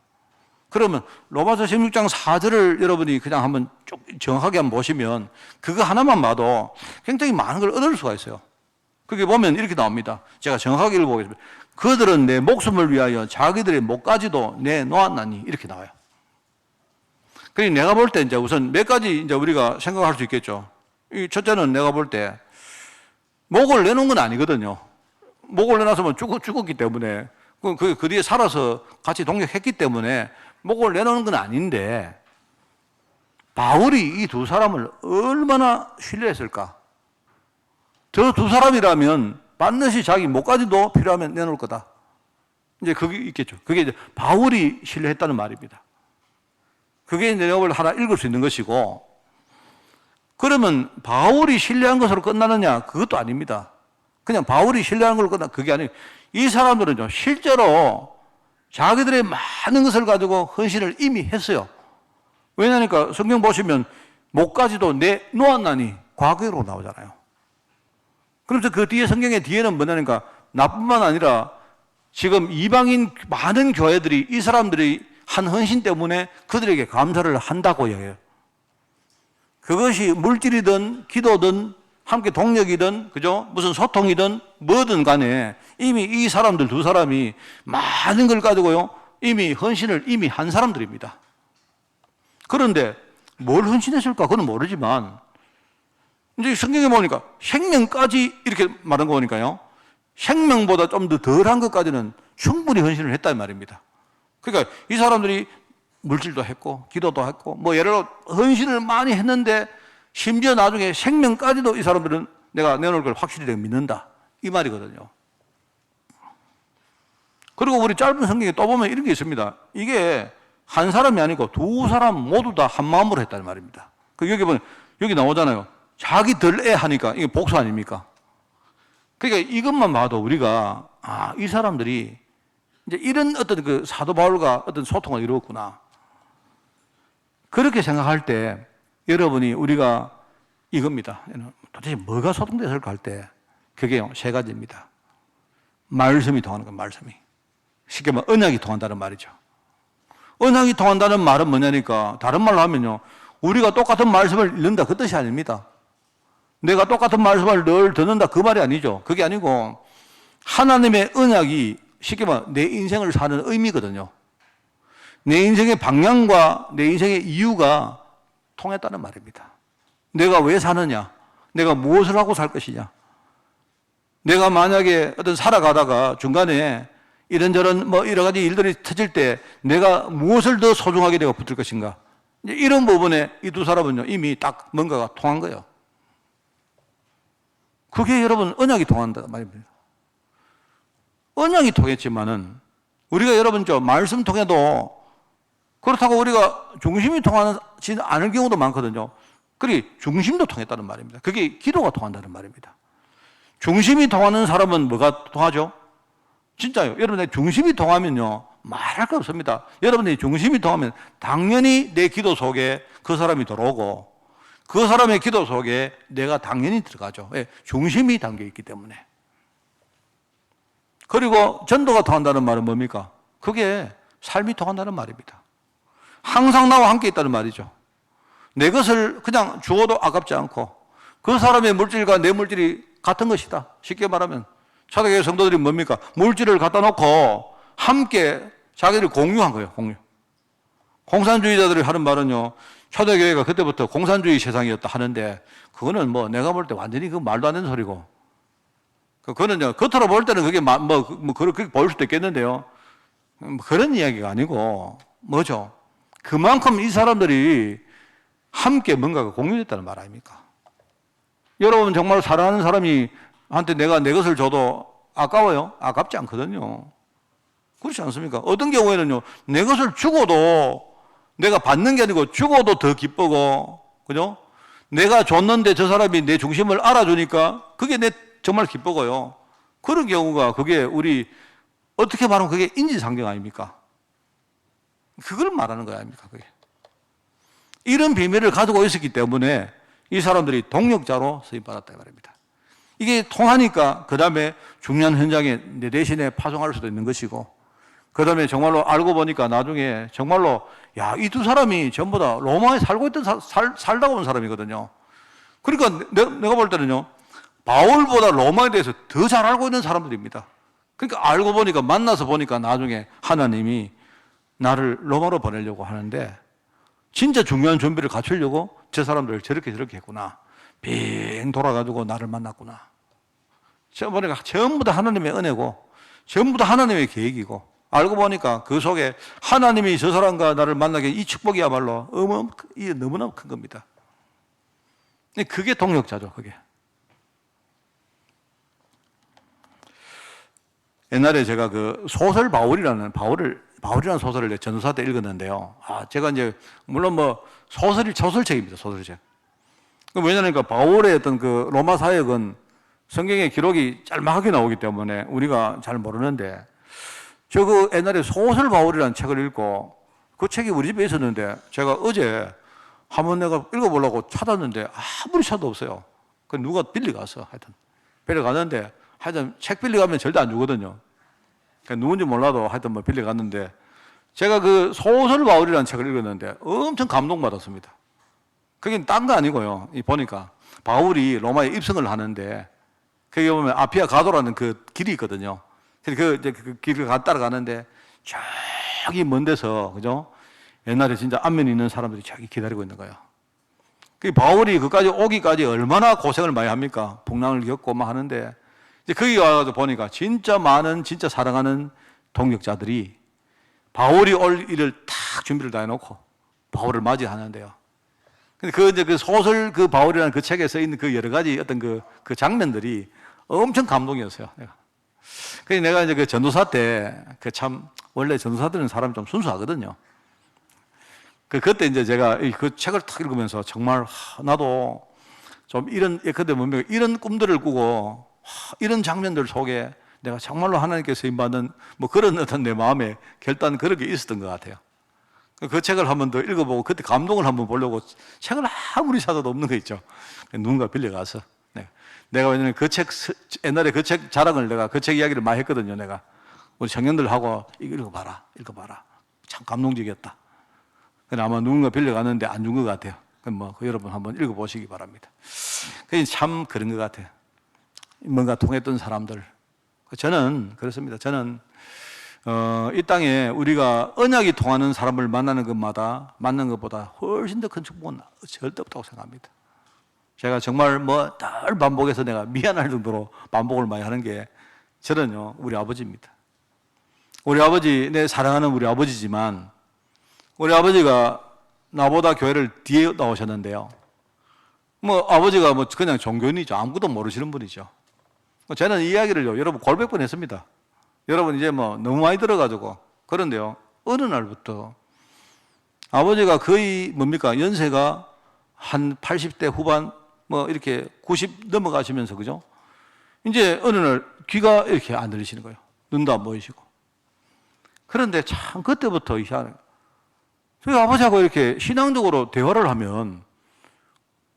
그러면 로마서 16장 4절을 여러분이 그냥 한번 쭉 정확하게 한번 보시면 그거 하나만 봐도 굉장히 많은 걸 얻을 수가 있어요. 그게 보면 이렇게 나옵니다. 제가 정확하게 읽어보겠습니다. 그들은 내 목숨을 위하여 자기들의 목까지도 내놓았나니 이렇게 나와요. 그러니까 내가 볼 때 이제 우선 몇 가지 이제 우리가 생각할 수 있겠죠. 이 첫째는 내가 볼 때 목을 내놓은 건 아니거든요. 목을 내놨으면 죽었기 때문에 그 뒤에 살아서 같이 동역했기 때문에 목을 내놓는 건 아닌데 바울이 이 두 사람을 얼마나 신뢰했을까? 저 두 사람이라면 반드시 자기 목까지도 필요하면 내놓을 거다. 이제 그게 있겠죠. 그게 이제 바울이 신뢰했다는 말입니다. 그게 내용을 하나 읽을 수 있는 것이고, 그러면 바울이 신뢰한 것으로 끝나느냐? 그것도 아닙니다. 그냥 바울이 신뢰한 걸로 끝나, 그게 아니에요. 이 사람들은요, 실제로 자기들의 많은 것을 가지고 헌신을 이미 했어요. 왜냐니까 성경 보시면 목까지도 내놓았나니 과거로 나오잖아요. 그러면서 그 뒤에 성경의 뒤에는 뭐냐니까 나뿐만 아니라 지금 이방인 많은 교회들이 이 사람들이 한 헌신 때문에 그들에게 감사를 한다고 해요. 그것이 물질이든 기도든 함께 동력이든 그죠? 무슨 소통이든 뭐든 간에 이미 이 사람들 두 사람이 많은 걸 가지고요 이미 헌신을 이미 한 사람들입니다. 그런데 뭘 헌신했을까? 그건 모르지만 이제 성경에 보니까 생명까지 이렇게 말한 거 보니까요 생명보다 좀 더 덜한 것까지는 충분히 헌신을 했단 말입니다. 그러니까 이 사람들이 물질도 했고 기도도 했고 뭐 예를 들어 헌신을 많이 했는데 심지어 나중에 생명까지도 이 사람들은 내가 내놓을 걸 확실히 내가 믿는다 이 말이거든요. 그리고 우리 짧은 성경에 또 보면 이런 게 있습니다. 이게 한 사람이 아니고 두 사람 모두 다 한 마음으로 했다는 말입니다. 여기 보면 여기 나오잖아요. 자기들애 하니까 이게 복수 아닙니까? 그러니까 이것만 봐도 우리가 이 사람들이 이제 이런 어떤 그 사도 바울과 어떤 소통을 이루었구나. 그렇게 생각할 때 여러분이 우리가 이겁니다. 도대체 뭐가 소통됐을까 할 때 그게요 세 가지입니다. 말씀이 통하는 건 말씀이. 쉽게 말하면 언약이 통한다는 말이죠. 언약이 통한다는 말은 뭐냐니까 다른 말로 하면요 우리가 똑같은 말씀을 읽는다 그 뜻이 아닙니다. 내가 똑같은 말씀을 늘 듣는다 그 말이 아니죠. 그게 아니고 하나님의 언약이 쉽게 말하면 내 인생을 사는 의미거든요. 내 인생의 방향과 내 인생의 이유가 통했다는 말입니다. 내가 왜 사느냐? 내가 무엇을 하고 살 것이냐? 내가 만약에 어떤 살아가다가 중간에 이런저런 뭐 여러 가지 일들이 터질 때 내가 무엇을 더 소중하게 내가 붙을 것인가? 이런 부분에 이 두 사람은요 이미 딱 뭔가가 통한 거예요. 그게 여러분 언약이 통한다 말입니다. 언약이 통했지만은 우리가 여러분 말씀 통해도 그렇다고 우리가 중심이 통하지 않을 경우도 많거든요. 그리 중심도 통했다는 말입니다. 그게 기도가 통한다는 말입니다. 중심이 통하는 사람은 뭐가 통하죠? 진짜요. 여러분의 중심이 통하면요 말할 거 없습니다. 여러분의 중심이 통하면 당연히 내 기도 속에 그 사람이 들어오고 그 사람의 기도 속에 내가 당연히 들어가죠. 왜? 중심이 담겨 있기 때문에. 그리고 전도가 통한다는 말은 뭡니까? 그게 삶이 통한다는 말입니다. 항상 나와 함께 있다는 말이죠. 내 것을 그냥 주어도 아깝지 않고 그 사람의 물질과 내 물질이 같은 것이다. 쉽게 말하면 초대교회 성도들이 뭡니까? 물질을 갖다 놓고 함께 자기를 공유한 거예요. 공유. 공산주의자들이 하는 말은요. 초대교회가 그때부터 공산주의 세상이었다 하는데 그거는 뭐 내가 볼 때 완전히 그 말도 안 되는 소리고 그거는요. 겉으로 볼 때는 그게 그렇게 보일 수도 있겠는데요. 그런 이야기가 아니고 뭐죠? 그만큼 이 사람들이 함께 뭔가가 공유됐다는 말 아닙니까? 여러분 정말 사랑하는 사람이 한테 내가 내 것을 줘도 아까워요? 아깝지 않거든요. 그렇지 않습니까? 어떤 경우에는요, 내 것을 주고도 내가 받는 게 아니고 주고도 더 기쁘고, 그죠? 내가 줬는데 저 사람이 내 중심을 알아주니까 그게 내 정말 기쁘고요. 그런 경우가 그게 우리 어떻게 말하면 그게 인지상정 아닙니까? 그걸 말하는 거 아닙니까? 그게. 이런 비밀을 가지고 있었기 때문에 이 사람들이 동력자로 쓰임받았다 이 말입니다. 이게 통하니까 그 다음에 중요한 현장에 내 대신에 파송할 수도 있는 것이고 그 다음에 정말로 알고 보니까 나중에 정말로 이 두 사람이 전부 다 로마에 살고 있던 살다가 온 사람이거든요. 그러니까 내가 볼 때는요 바울보다 로마에 대해서 더 잘 알고 있는 사람들입니다. 그러니까 알고 보니까 만나서 보니까 나중에 하나님이 나를 로마로 보내려고 하는데 진짜 중요한 준비를 갖추려고 저 사람들을 저렇게 했구나. 빙 돌아가지고 나를 만났구나. 보니까 전부 다 하나님의 은혜고 전부 다 하나님의 계획이고 알고 보니까 그 속에 하나님이 저 사람과 나를 만나게 이 축복이야말로 너무나 큰 겁니다. 그게 동력자죠. 그게. 옛날에 제가 그 소설 바울이라는 소설을 전도사 때 읽었는데요. 제가 이제 물론 뭐 소설책입니다. 소설책. 왜냐하면 바울의 어떤 그 로마 사역은 성경의 기록이 짤막하게 나오기 때문에 우리가 잘 모르는데, 저 그 옛날에 소설 바울이라는 책을 읽고 그 책이 우리 집에 있었는데 제가 어제 한번 내가 읽어보려고 찾았는데 아무리 찾아도 없어요. 그 누가 빌려갔어. 하여튼 빌려갔는데 하여튼 책 빌려가면 절대 안 주거든요. 그러니까 누군지 몰라도 하여튼 뭐 빌려갔는데, 제가 그 소설 바울이라는 책을 읽었는데 엄청 감동받았습니다. 그게 딴 거 아니고요. 보니까 바울이 로마에 입성을 하는데 거기 보면 아피아 가도라는 그 길이 있거든요. 그 길을 따라가는데 저기 먼 데서, 그죠? 옛날에 진짜 안면이 있는 사람들이 저기 기다리고 있는 거예요. 그 바울이 그까지 오기까지 얼마나 고생을 많이 합니까? 풍랑을 겪고 막 하는데, 이제 거기 와서 보니까 진짜 많은, 진짜 사랑하는 동역자들이 바울이 올 일을 탁 준비를 다 해놓고 바울을 맞이하는데요. 근데 이제 그 소설 그 바울이라는 그 책에 써 있는 그 여러 가지 어떤 그 장면들이 엄청 감동이었어요. 그래서 내가 이제 그 전도사 때 원래 전도사들은 사람이 좀 순수하거든요. 그때 이제 제가 그 책을 탁 읽으면서 정말 나도 좀 이런 꿈들을 꾸고 이런 장면들 속에 내가 정말로 하나님께 쓰임받는 뭐 그런 어떤 내 마음에 결단 그런 게 있었던 것 같아요. 그 책을 한 번 더 읽어보고 그때 감동을 한번 보려고 책을 아무리 찾아도 없는 거 있죠. 누군가 빌려가서 내가 왜냐면 옛날에 그 책 자랑을 내가 그 책 이야기를 많이 했거든요. 내가 우리 청년들하고 이거 읽어봐라. 참 감동적이었다. 아마 누군가 빌려갔는데 안 준 것 같아요. 그럼 여러분 한번 읽어보시기 바랍니다. 참 그런 것 같아요. 뭔가 통했던 사람들. 저는 그렇습니다. 저는 이 땅에 우리가 언약이 통하는 사람을 만나는 것보다 훨씬 더 큰 축복은 절대 없다고 생각합니다. 제가 정말 늘 반복해서 내가 미안할 정도로 반복을 많이 하는 게 저는요, 우리 아버지입니다. 우리 아버지, 내 사랑하는 우리 아버지지만 우리 아버지가 나보다 교회를 뒤에 나오셨는데요. 아버지가 그냥 종교인이죠. 아무것도 모르시는 분이죠. 저는 이 이야기를요, 여러분 골백 번 했습니다. 여러분 이제 너무 많이 들어가지고. 그런데요, 어느 날부터 아버지가 거의 연세가 한 80대 후반, 이렇게 90 넘어가시면서, 그죠? 이제 어느 날 귀가 이렇게 안 들리시는 거예요. 눈도 안 보이시고. 그런데 참 그때부터 희한해요. 저희 아버지하고 이렇게 신앙적으로 대화를 하면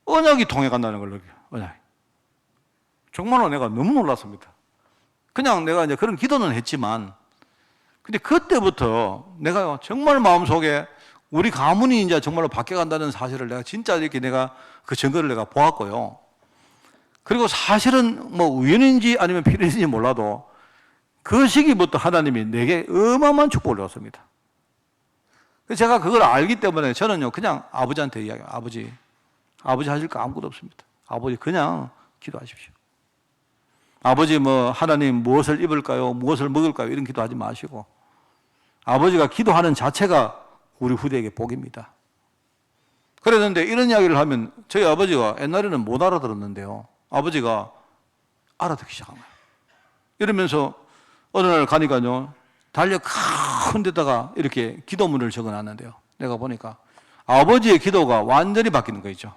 언약이 통해 간다는 걸 느껴요. 언약이. 정말로 내가 너무 놀랐습니다. 그냥 내가 이제 그런 기도는 했지만, 근데 그때부터 내가 정말 마음속에 우리 가문이 이제 정말로 바뀌어간다는 사실을 내가 진짜 이렇게 내가 그 증거를 내가 보았고요. 그리고 사실은 우연인지 아니면 필연인지 몰라도 그 시기부터 하나님이 내게 어마어마한 축복을 줬습니다. 제가 그걸 알기 때문에 저는요, 그냥 아버지한테 이야기해요. 아버지 하실 거 아무것도 없습니다. 아버지 그냥 기도하십시오. 아버지 하나님 무엇을 입을까요? 무엇을 먹을까요? 이런 기도하지 마시고 아버지가 기도하는 자체가 우리 후대에게 복입니다. 그랬는데 이런 이야기를 하면 저희 아버지가 옛날에는 못 알아들었는데요. 아버지가 알아듣기 시작한 거예요. 이러면서 어느 날 가니까요, 달력 큰 데다가 이렇게 기도문을 적어놨는데요. 내가 보니까 아버지의 기도가 완전히 바뀌는 거 있죠.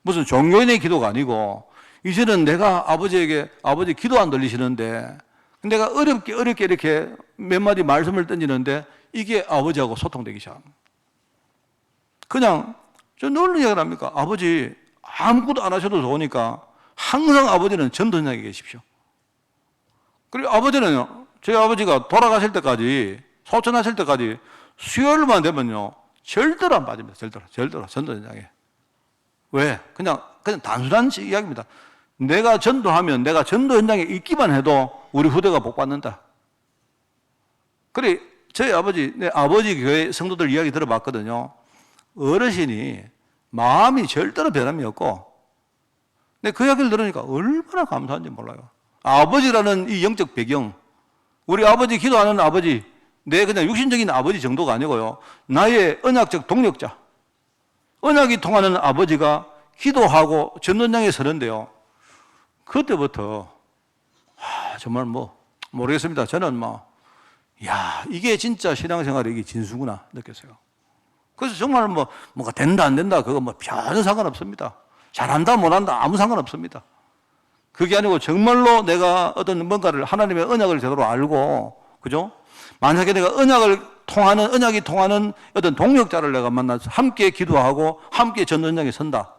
무슨 종교인의 기도가 아니고 이제는 내가 아버지 기도 안 들리시는데 내가 어렵게 이렇게 몇 마디 말씀을 던지는데 이게 아버지하고 소통되기 시작합니다. 그냥 저 늘 이야기를 합니까? 아버지 아무것도 안 하셔도 좋으니까 항상 아버지는 전도연장에 계십시오. 그리고 아버지는요, 저희 아버지가 돌아가실 때까지, 소천하실 때까지 수요일만 되면요 절대로 안 빠집니다. 절대로 전도연장에. 왜? 그냥 단순한 이야기입니다. 내가 전도하면 내가 전도 현장에 있기만 해도 우리 후대가 복받는다. 그래, 저희 내 아버지 교회 성도들 이야기 들어봤거든요. 어르신이 마음이 절대로 변함이 없고, 근데 그 이야기를 들으니까 얼마나 감사한지 몰라요. 아버지라는 이 영적 배경, 우리 아버지 기도하는 아버지, 내 그냥 육신적인 아버지 정도가 아니고요, 나의 언약적 동력자, 언약이 통하는 아버지가 기도하고 전도장에 서는데요. 그때부터 정말 모르겠습니다. 저는 이게 진짜 신앙생활의 이게 진수구나 느꼈어요. 그래서 정말 뭐가 된다 안 된다 그거 별 상관없습니다. 잘한다 못한다 아무 상관없습니다. 그게 아니고 정말로 내가 어떤 뭔가를 하나님의 언약을 제대로 알고, 그죠? 만약에 내가 언약이 통하는 어떤 동역자를 내가 만나서 함께 기도하고 함께 전도현장에 선다.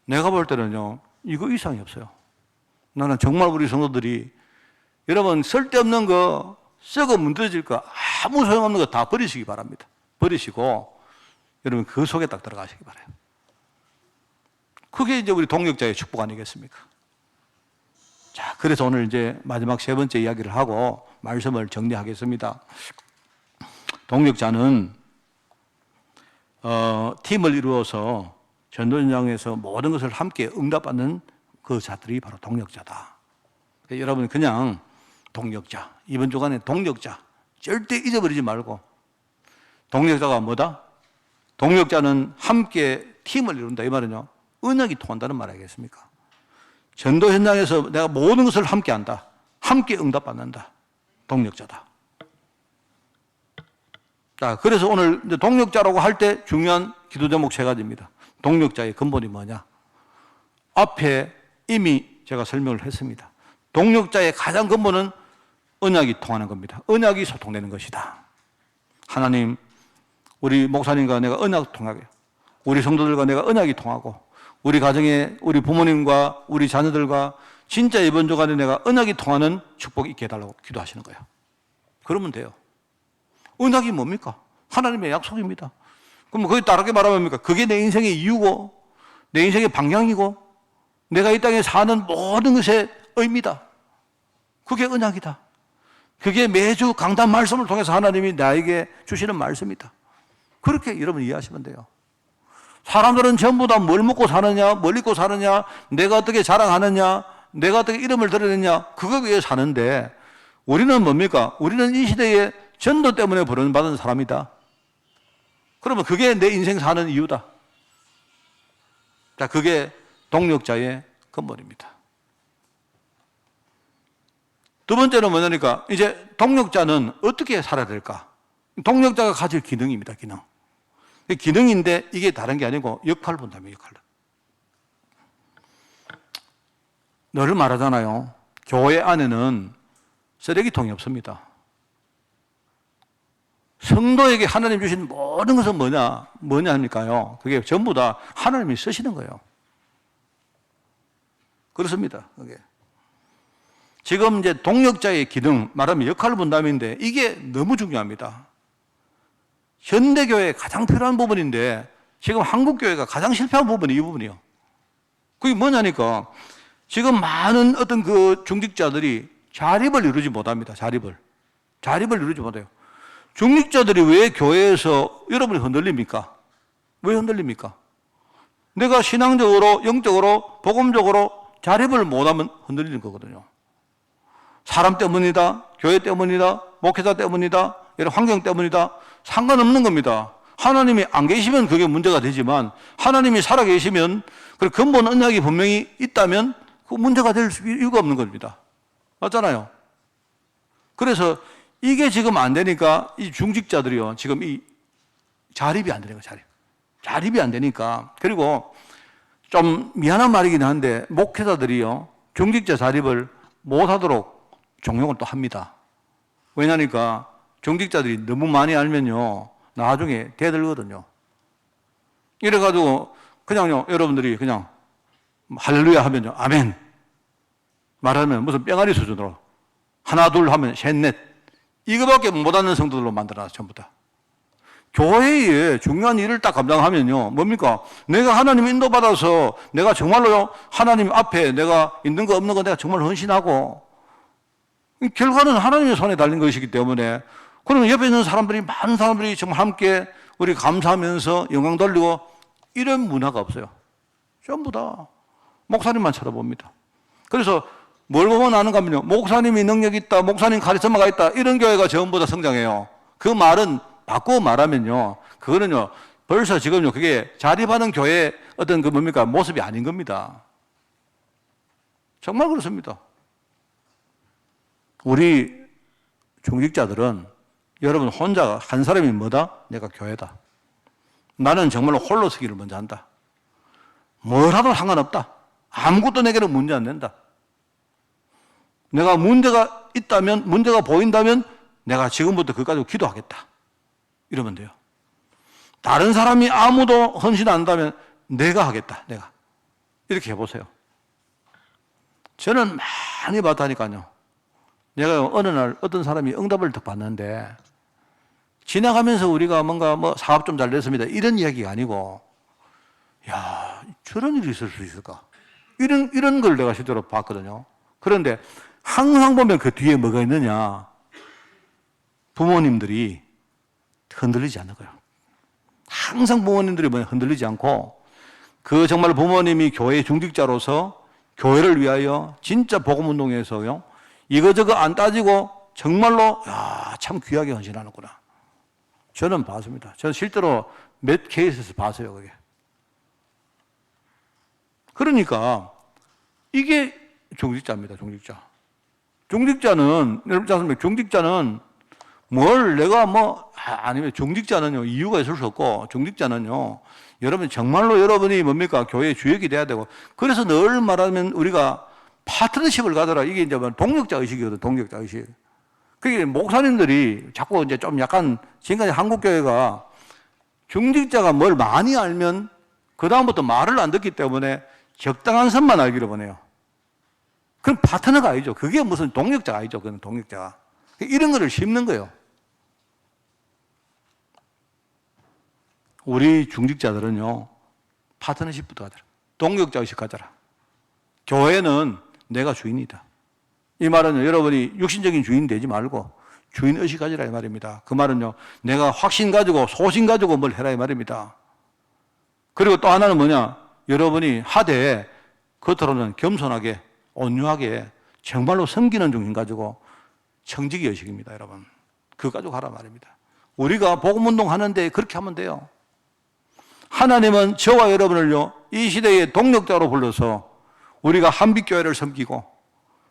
내가 볼 때는요, 이거 이상이 없어요. 나는 정말 우리 성도들이 여러분 쓸데없는 거, 썩어 문드러질 거, 아무 소용없는 거 다 버리시기 바랍니다. 버리시고 여러분 그 속에 딱 들어가시기 바라요. 그게 이제 우리 동역자의 축복 아니겠습니까? 자, 그래서 오늘 이제 마지막 세 번째 이야기를 하고 말씀을 정리하겠습니다. 동역자는 팀을 이루어서 전도 현장에서 모든 것을 함께 응답받는 그 자들이 바로 동역자다. 여러분 그냥 동역자, 이번 주간에 동역자 절대 잊어버리지 말고, 동역자가 뭐다? 동역자는 함께 팀을 이룬다. 이 말은요, 언약이 통한다는 말 아니겠습니까? 전도 현장에서 내가 모든 것을 함께 한다. 함께 응답받는다. 동역자다. 자, 그래서 오늘 동역자라고 할 때 중요한 기도 제목 세 가지입니다. 동역자의 근본이 뭐냐? 앞에 이미 제가 설명을 했습니다. 동역자의 가장 근본은 언약이 통하는 겁니다. 언약이 소통되는 것이다. 하나님, 우리 목사님과 내가 언약 통하게, 우리 성도들과 내가 언약이 통하고, 우리 가정에 우리 부모님과 우리 자녀들과 진짜 이번 주간에 내가 언약이 통하는 축복이 있게 해달라고 기도하시는 거예요. 그러면 돼요. 언약이 뭡니까? 하나님의 약속입니다. 그럼 그게 다르게 말하면 뭡니까? 그게 내 인생의 이유고 내 인생의 방향이고 내가 이 땅에 사는 모든 것의 의미다. 그게 언약이다. 그게 매주 강단 말씀을 통해서 하나님이 나에게 주시는 말씀이다. 그렇게 여러분 이해하시면 돼요. 사람들은 전부 다 뭘 먹고 사느냐, 뭘 입고 사느냐, 내가 어떻게 자랑하느냐, 내가 어떻게 이름을 드러내느냐, 그거 위해 사는데 우리는 뭡니까? 우리는 이 시대에 전도 때문에 부름받은 사람이다. 그러면 그게 내 인생 사는 이유다. 자, 그게 동역자의 근본입니다. 두 번째는 뭐냐니까, 이제 동역자는 어떻게 살아야 될까? 동역자가 가질 기능입니다, 기능. 기능인데 이게 다른 게 아니고 역할 분담이에요, 역할. 늘 말하잖아요. 교회 안에는 쓰레기통이 없습니다. 성도에게 하나님 주신 모든 것은 뭐냐니까요. 그게 전부 다 하나님이 쓰시는 거예요. 그렇습니다. 그게. 지금 이제 동역자의 기능, 말하면 역할 분담인데 이게 너무 중요합니다. 현대교회에 가장 필요한 부분인데 지금 한국교회가 가장 실패한 부분이 이 부분이에요. 그게 뭐냐니까 지금 많은 어떤 그 중직자들이 자립을 이루지 못합니다. 자립을 이루지 못해요. 중직자들이 왜 교회에서 여러분이 흔들립니까? 왜 흔들립니까? 내가 신앙적으로, 영적으로, 복음적으로 자립을 못하면 흔들리는 거거든요. 사람 때문이다, 교회 때문이다, 목회자 때문이다, 이런 환경 때문이다, 상관없는 겁니다. 하나님이 안 계시면 그게 문제가 되지만 하나님이 살아계시면 그리고 근본 언약이 분명히 있다면 그 문제가 될 이유가 없는 겁니다. 맞잖아요. 그래서 이게 지금 안 되니까 이 중직자들이요, 지금 이 자립이 안 되는 거예요. 자립이 안 되니까. 그리고 좀 미안한 말이긴 한데 목회자들이요, 중직자 자립을 못하도록 종용을 또 합니다. 왜냐니까 중직자들이 너무 많이 알면요, 나중에 대들거든요. 이래가지고 그냥요, 여러분들이 그냥 할렐루야 하면요, 아멘 말하면 무슨 뺑아리 수준으로 하나 둘 하면 셋 넷 이거밖에 못하는 성도들로 만들어놨어요. 전부 다. 교회에 중요한 일을 딱 감당하면요, 뭡니까? 내가 하나님 인도받아서 내가 정말로 하나님 앞에 내가 있는 거 없는 거 내가 정말 헌신하고, 결과는 하나님의 손에 달린 것이기 때문에, 그러면 옆에 있는 사람들이, 많은 사람들이 정말 함께 우리 감사하면서 영광 돌리고, 이런 문화가 없어요. 전부 다 목사님만 쳐다봅니다. 그래서 뭘 보면 아는가 하면요, 목사님이 능력이 있다, 목사님 카리스마가 있다, 이런 교회가 전부 다 성장해요. 그 말은 바꾸어 말하면요, 그거는요, 벌써 지금요, 그게 자립하는 교회의 어떤 그 뭡니까? 모습이 아닌 겁니다. 정말 그렇습니다. 우리 중직자들은 여러분 혼자 한 사람이 뭐다? 내가 교회다. 나는 정말로 홀로 서기를 먼저 한다. 뭘 하도 상관없다. 아무것도 내게는 문제 안 된다. 내가 문제가 있다면, 문제가 보인다면 내가 지금부터 그거 가지고 기도하겠다. 이러면 돼요. 다른 사람이 아무도 헌신 안 한다면 내가 하겠다. 내가. 이렇게 해보세요. 저는 많이 봤다니까요. 내가 어느 날 어떤 사람이 응답을 딱 받는데 지나가면서 우리가 뭔가 뭐 사업 좀 잘 됐습니다. 이런 이야기가 아니고, 야, 저런 일이 있을 수 있을까? 이런 걸 내가 실제로 봤거든요. 그런데 항상 보면 그 뒤에 뭐가 있느냐? 부모님들이 흔들리지 않는 거예요. 항상 부모님들이 흔들리지 않고, 그 정말 부모님이 교회 중직자로서 교회를 위하여 진짜 복음운동에서요, 이거저거 안 따지고 정말로, 야, 참 귀하게 헌신하는구나. 저는 봤습니다. 저는 실제로 몇 케이스에서 봤어요, 그게. 그러니까 이게 중직자입니다, 중직자. 중직자는, 여러분 아십니까? 중직자는 뭘 내가 아니면 중직자는요, 이유가 있을 수 없고, 중직자는요, 여러분 정말로 여러분이 뭡니까? 교회의 주역이 돼야 되고, 그래서 늘 말하면 우리가 파트너십을 가져라. 이게 이제 동력자 의식이거든, 동력자 의식. 그게 목사님들이 자꾸 이제 좀 약간, 지금까지 한국교회가 중직자가 뭘 많이 알면 그다음부터 말을 안 듣기 때문에 적당한 선만 알기로 보내요. 그럼 파트너가 아니죠. 그게 무슨 동력자가 아니죠. 그건 동력자가. 이런 거를 심는 거예요. 우리 중직자들은요, 파트너십부터 가져라. 동력자 의식 가져라. 교회는 내가 주인이다. 이 말은 여러분이 육신적인 주인 되지 말고 주인 의식 가지라 이 말입니다. 그 말은요, 내가 확신 가지고 소신 가지고 뭘 해라 이 말입니다. 그리고 또 하나는 뭐냐? 여러분이 하되 겉으로는 겸손하게 온유하게 정말로 섬기는 중심 가지고 청지기 의식입니다, 여러분. 그거 가지고 가라 말입니다. 우리가 복음운동 하는데 그렇게 하면 돼요. 하나님은 저와 여러분을요, 이 시대의 동력자로 불러서 우리가 한빛교회를 섬기고,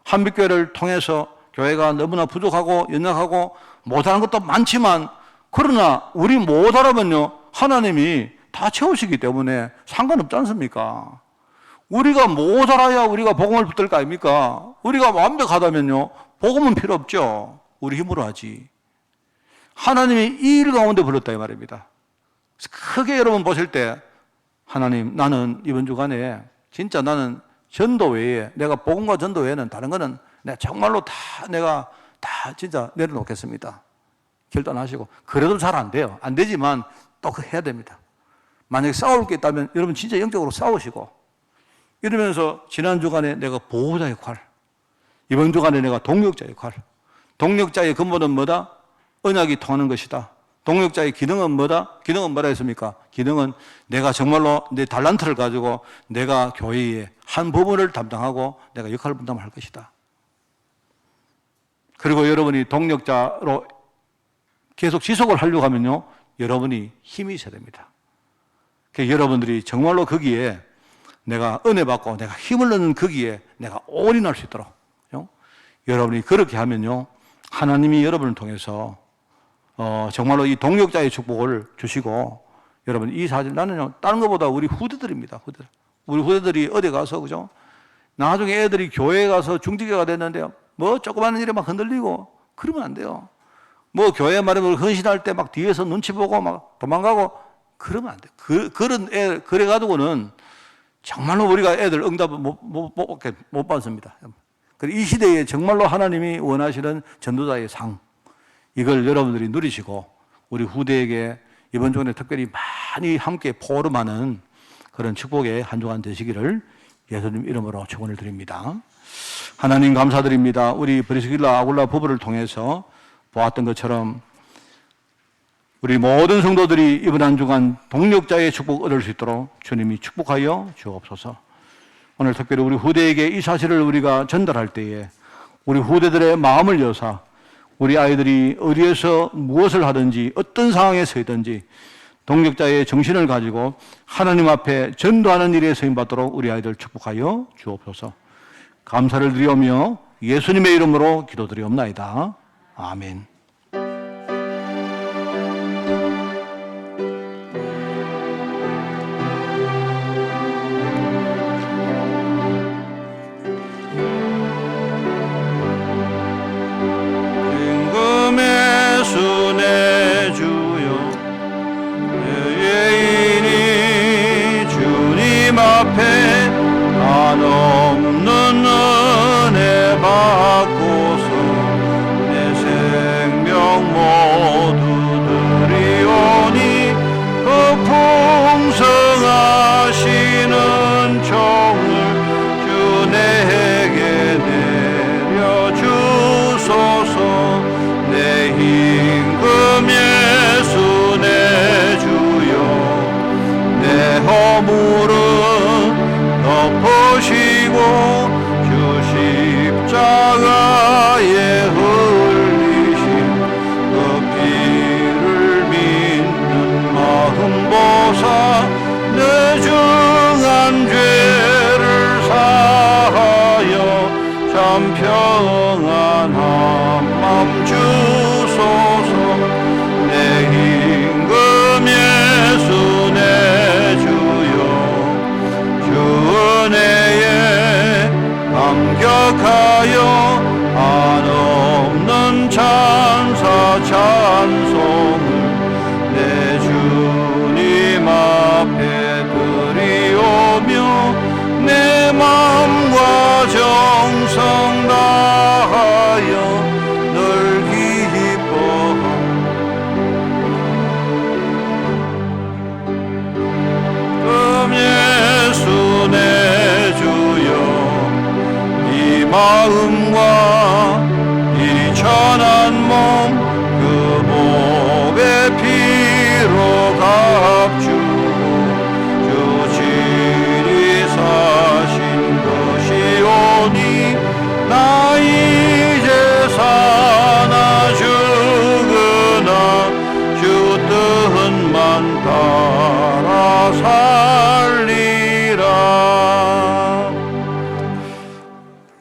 한빛교회를 통해서 교회가 너무나 부족하고 연약하고 못하는 것도 많지만, 그러나 우리 못하라면요, 하나님이 다 채우시기 때문에 상관없지 않습니까? 우리가 못알아야 우리가 복음을 붙들 거 아닙니까? 우리가 완벽하다면요, 복음은 필요 없죠. 우리 힘으로 하지. 하나님이 이 일 가운데 불렀다 이 말입니다. 크게 여러분 보실 때, 하나님, 나는 이번 주간에 진짜 나는 전도 외에, 내가 복음과 전도 외에는 다른 거는 내가 정말로 내가 다 진짜 내려놓겠습니다. 결단하시고. 그래도 잘 안 돼요. 안 되지만 또 그거 해야 됩니다. 만약에 싸울 게 있다면 여러분 진짜 영적으로 싸우시고, 이러면서 지난 주간에 내가 보호자 역할, 이번 주간에 내가 동력자 역할. 동력자의 근본은 뭐다? 언약이 통하는 것이다. 동력자의 기능은 뭐다? 기능은 뭐라 했습니까? 기능은 내가 정말로 내 달란트를 가지고 내가 교회의 한 부분을 담당하고 내가 역할을 분담할 것이다. 그리고 여러분이 동력자로 계속 지속을 하려고 하면요, 여러분이 힘이 있어야 됩니다. 그래서 여러분들이 정말로 거기에 내가 은혜 받고 내가 힘을 넣는 거기에 내가 올인할 수 있도록, 여러분이 그렇게 하면요, 하나님이 여러분을 통해서 정말로 이 동력자의 축복을 주시고, 여러분 이 사실, 나는요, 다른 것보다 우리 후대들입니다. 후대들. 우리 후대들이 어디 가서, 그죠? 나중에 애들이 교회에 가서 중직자가 됐는데요, 뭐 조그마한 일에 막 흔들리고 그러면 안 돼요. 뭐 교회 말하면 헌신할 때 막 뒤에서 눈치 보고 막 도망가고 그러면 안 돼요. 그래가지고는 정말로 우리가 애들 응답을 못 받습니다. 이 시대에 정말로 하나님이 원하시는 전도자의 상, 이걸 여러분들이 누리시고 우리 후대에게 이번 주간에 특별히 많이 함께 포럼하는 그런 축복의 한 주간 되시기를 예수님 이름으로 축원을 드립니다. 하나님 감사드립니다. 우리 브리스길라 아굴라 부부를 통해서 보았던 것처럼 우리 모든 성도들이 이번 한 주간 동력자의 축복 얻을 수 있도록 주님이 축복하여 주옵소서. 오늘 특별히 우리 후대에게 이 사실을 우리가 전달할 때에 우리 후대들의 마음을 여사 우리 아이들이 어디에서 무엇을 하든지 어떤 상황에 서 있든지 동력자의 정신을 가지고 하나님 앞에 전도하는 일에 쓰임받도록 우리 아이들 축복하여 주옵소서. 감사를 드리오며 예수님의 이름으로 기도드리옵나이다. 아멘. 임금의 순의 주여 예인이 주님 앞에 한없는 은혜 받고서 내 생명 모두 드리오니 그 풍성하시는 종을 주 내게 내려주소서. 내 임금 예수 내 주여 내 허물은 덮으시고 주 십자가에 흘리신 그 피를 믿는 마음 보사 내 중한 죄를 사하여 참 평안한 맘 주소서. 내 임금 예수 내 주여 주 은혜에 감격하여 한없는 찬사 찬송을 내 주님 앞에 드리오며 내 마음과 정성 다하여 늘 기뻐함. 예수 내 주여 이 마음과 이 천한 몸 그 몸의 피로 값주고 주 친히 사신 것이오니 나 이제 사나 죽으나 주 뜻만 따라 살리라.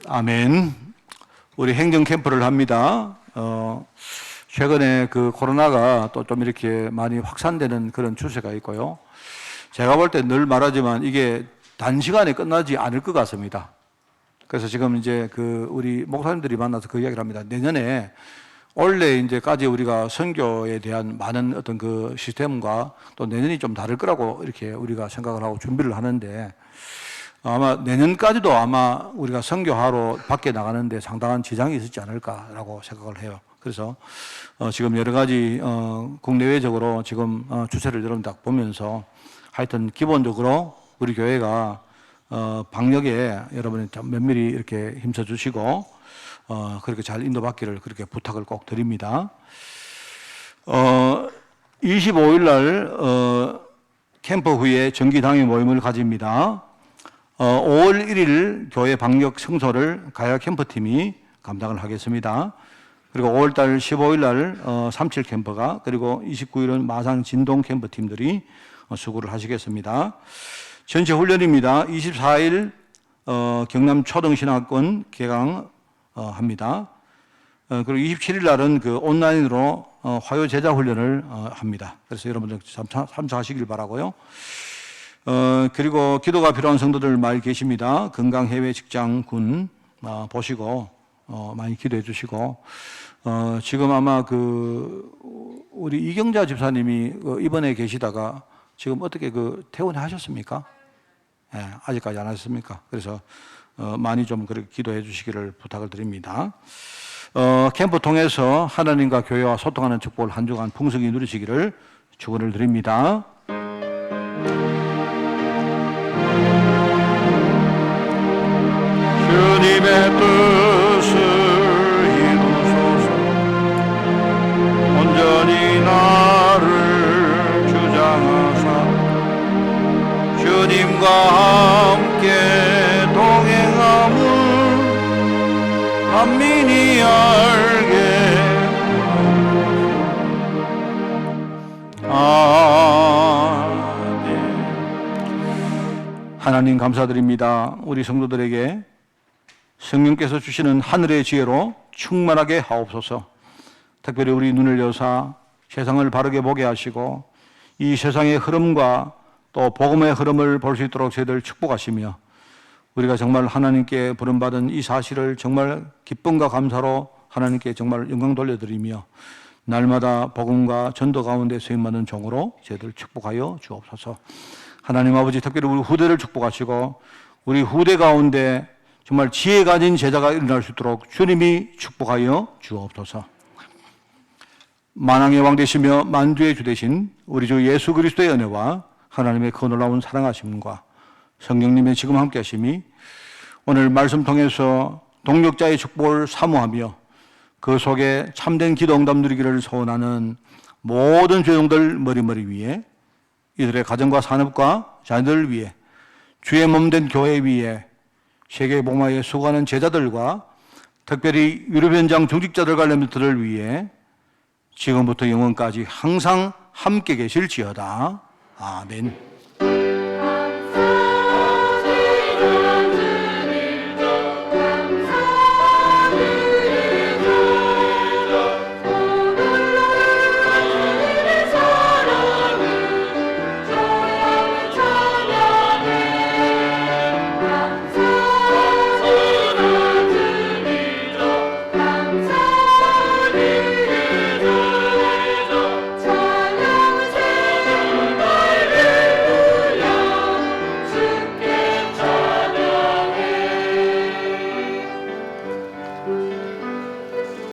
아멘. 우리 행정 캠프를 합니다. 최근에 그 코로나가 또 좀 이렇게 많이 확산되는 그런 추세가 있고요. 제가 볼 때 늘 말하지만 이게 단시간에 끝나지 않을 것 같습니다. 그래서 지금 이제 그 우리 목사님들이 만나서 그 이야기를 합니다. 내년에 원래 이제까지 우리가 선교에 대한 많은 어떤 그 시스템과 또 내년이 좀 다를 거라고 이렇게 우리가 생각을 하고 준비를 하는데 아마 내년까지도 아마 우리가 선교하러 밖에 나가는데 상당한 지장이 있었지 않을까라고 생각을 해요. 그래서 지금 여러 가지 국내외적으로 지금 추세를 여러분 딱 보면서 하여튼 기본적으로 우리 교회가 방역에 여러분이 좀 면밀히 이렇게 힘써 주시고 그렇게 잘 인도받기를 그렇게 부탁을 꼭 드립니다. 25일 날 캠프 후에 정기 당회 모임을 가집니다. 5월 1일 교회 방역 청소를 가야 캠프팀이 감당을 하겠습니다. 그리고 5월달 15일 날 37 캠프가 그리고 29일은 마산 진동 캠프팀들이 수고를 하시겠습니다. 전체 훈련입니다. 24일 경남 초등신학원 개강 합니다. 그리고 27일 날은 그 온라인으로 화요 제자 훈련을 합니다. 그래서 여러분들 참석하시길 바라고요. 그리고 기도가 필요한 성도들 많이 계십니다. 건강 해외 직장 군 보시고 많이 기도해 주시고 지금 아마 그 우리 이경자 집사님이 입원해 계시다가 지금 어떻게 그 퇴원하셨습니까? 예, 아직까지 안 하셨습니까? 그래서 많이 좀 그렇게 기도해 주시기를 부탁을 드립니다. 캠프 통해서 하나님과 교회와 소통하는 축복을 한 주간 풍성히 누리시기를 축원을 드립니다. 주님의 뜻을 이루소서. 온전히 나를 주장하사 주님과 함께 동행함을 만민이 알게 아멘. 하나님 감사드립니다. 우리 성도들에게 성령께서 주시는 하늘의 지혜로 충만하게 하옵소서. 특별히 우리 눈을 여사 세상을 바르게 보게 하시고 이 세상의 흐름과 또 복음의 흐름을 볼 수 있도록 저희들 축복하시며 우리가 정말 하나님께 부름받은 이 사실을 정말 기쁨과 감사로 하나님께 정말 영광 돌려드리며 날마다 복음과 전도 가운데 쓰임받는 종으로 저희들 축복하여 주옵소서. 하나님 아버지, 특별히 우리 후대를 축복하시고 우리 후대 가운데 정말 지혜 가진 제자가 일어날 수 있도록 주님이 축복하여 주옵소서. 만왕의 왕 되시며 만주의 주 되신 우리 주 예수 그리스도의 은혜와 하나님의 그 놀라운 사랑하심과 성령님의 지금 함께 하심이 오늘 말씀 통해서 동력자의 축복을 사모하며 그 속에 참된 기도 응답 누리기를 소원하는 모든 죄종들 머리머리 위에 이들의 가정과 산업과 자녀들 위해 주의 몸된 교회 위에 세계 복음화에 수고하는 제자들과 특별히 유럽 현장 중직자들과 렘넌트들을 위해 지금부터 영원까지 항상 함께 계실지어다. 아멘.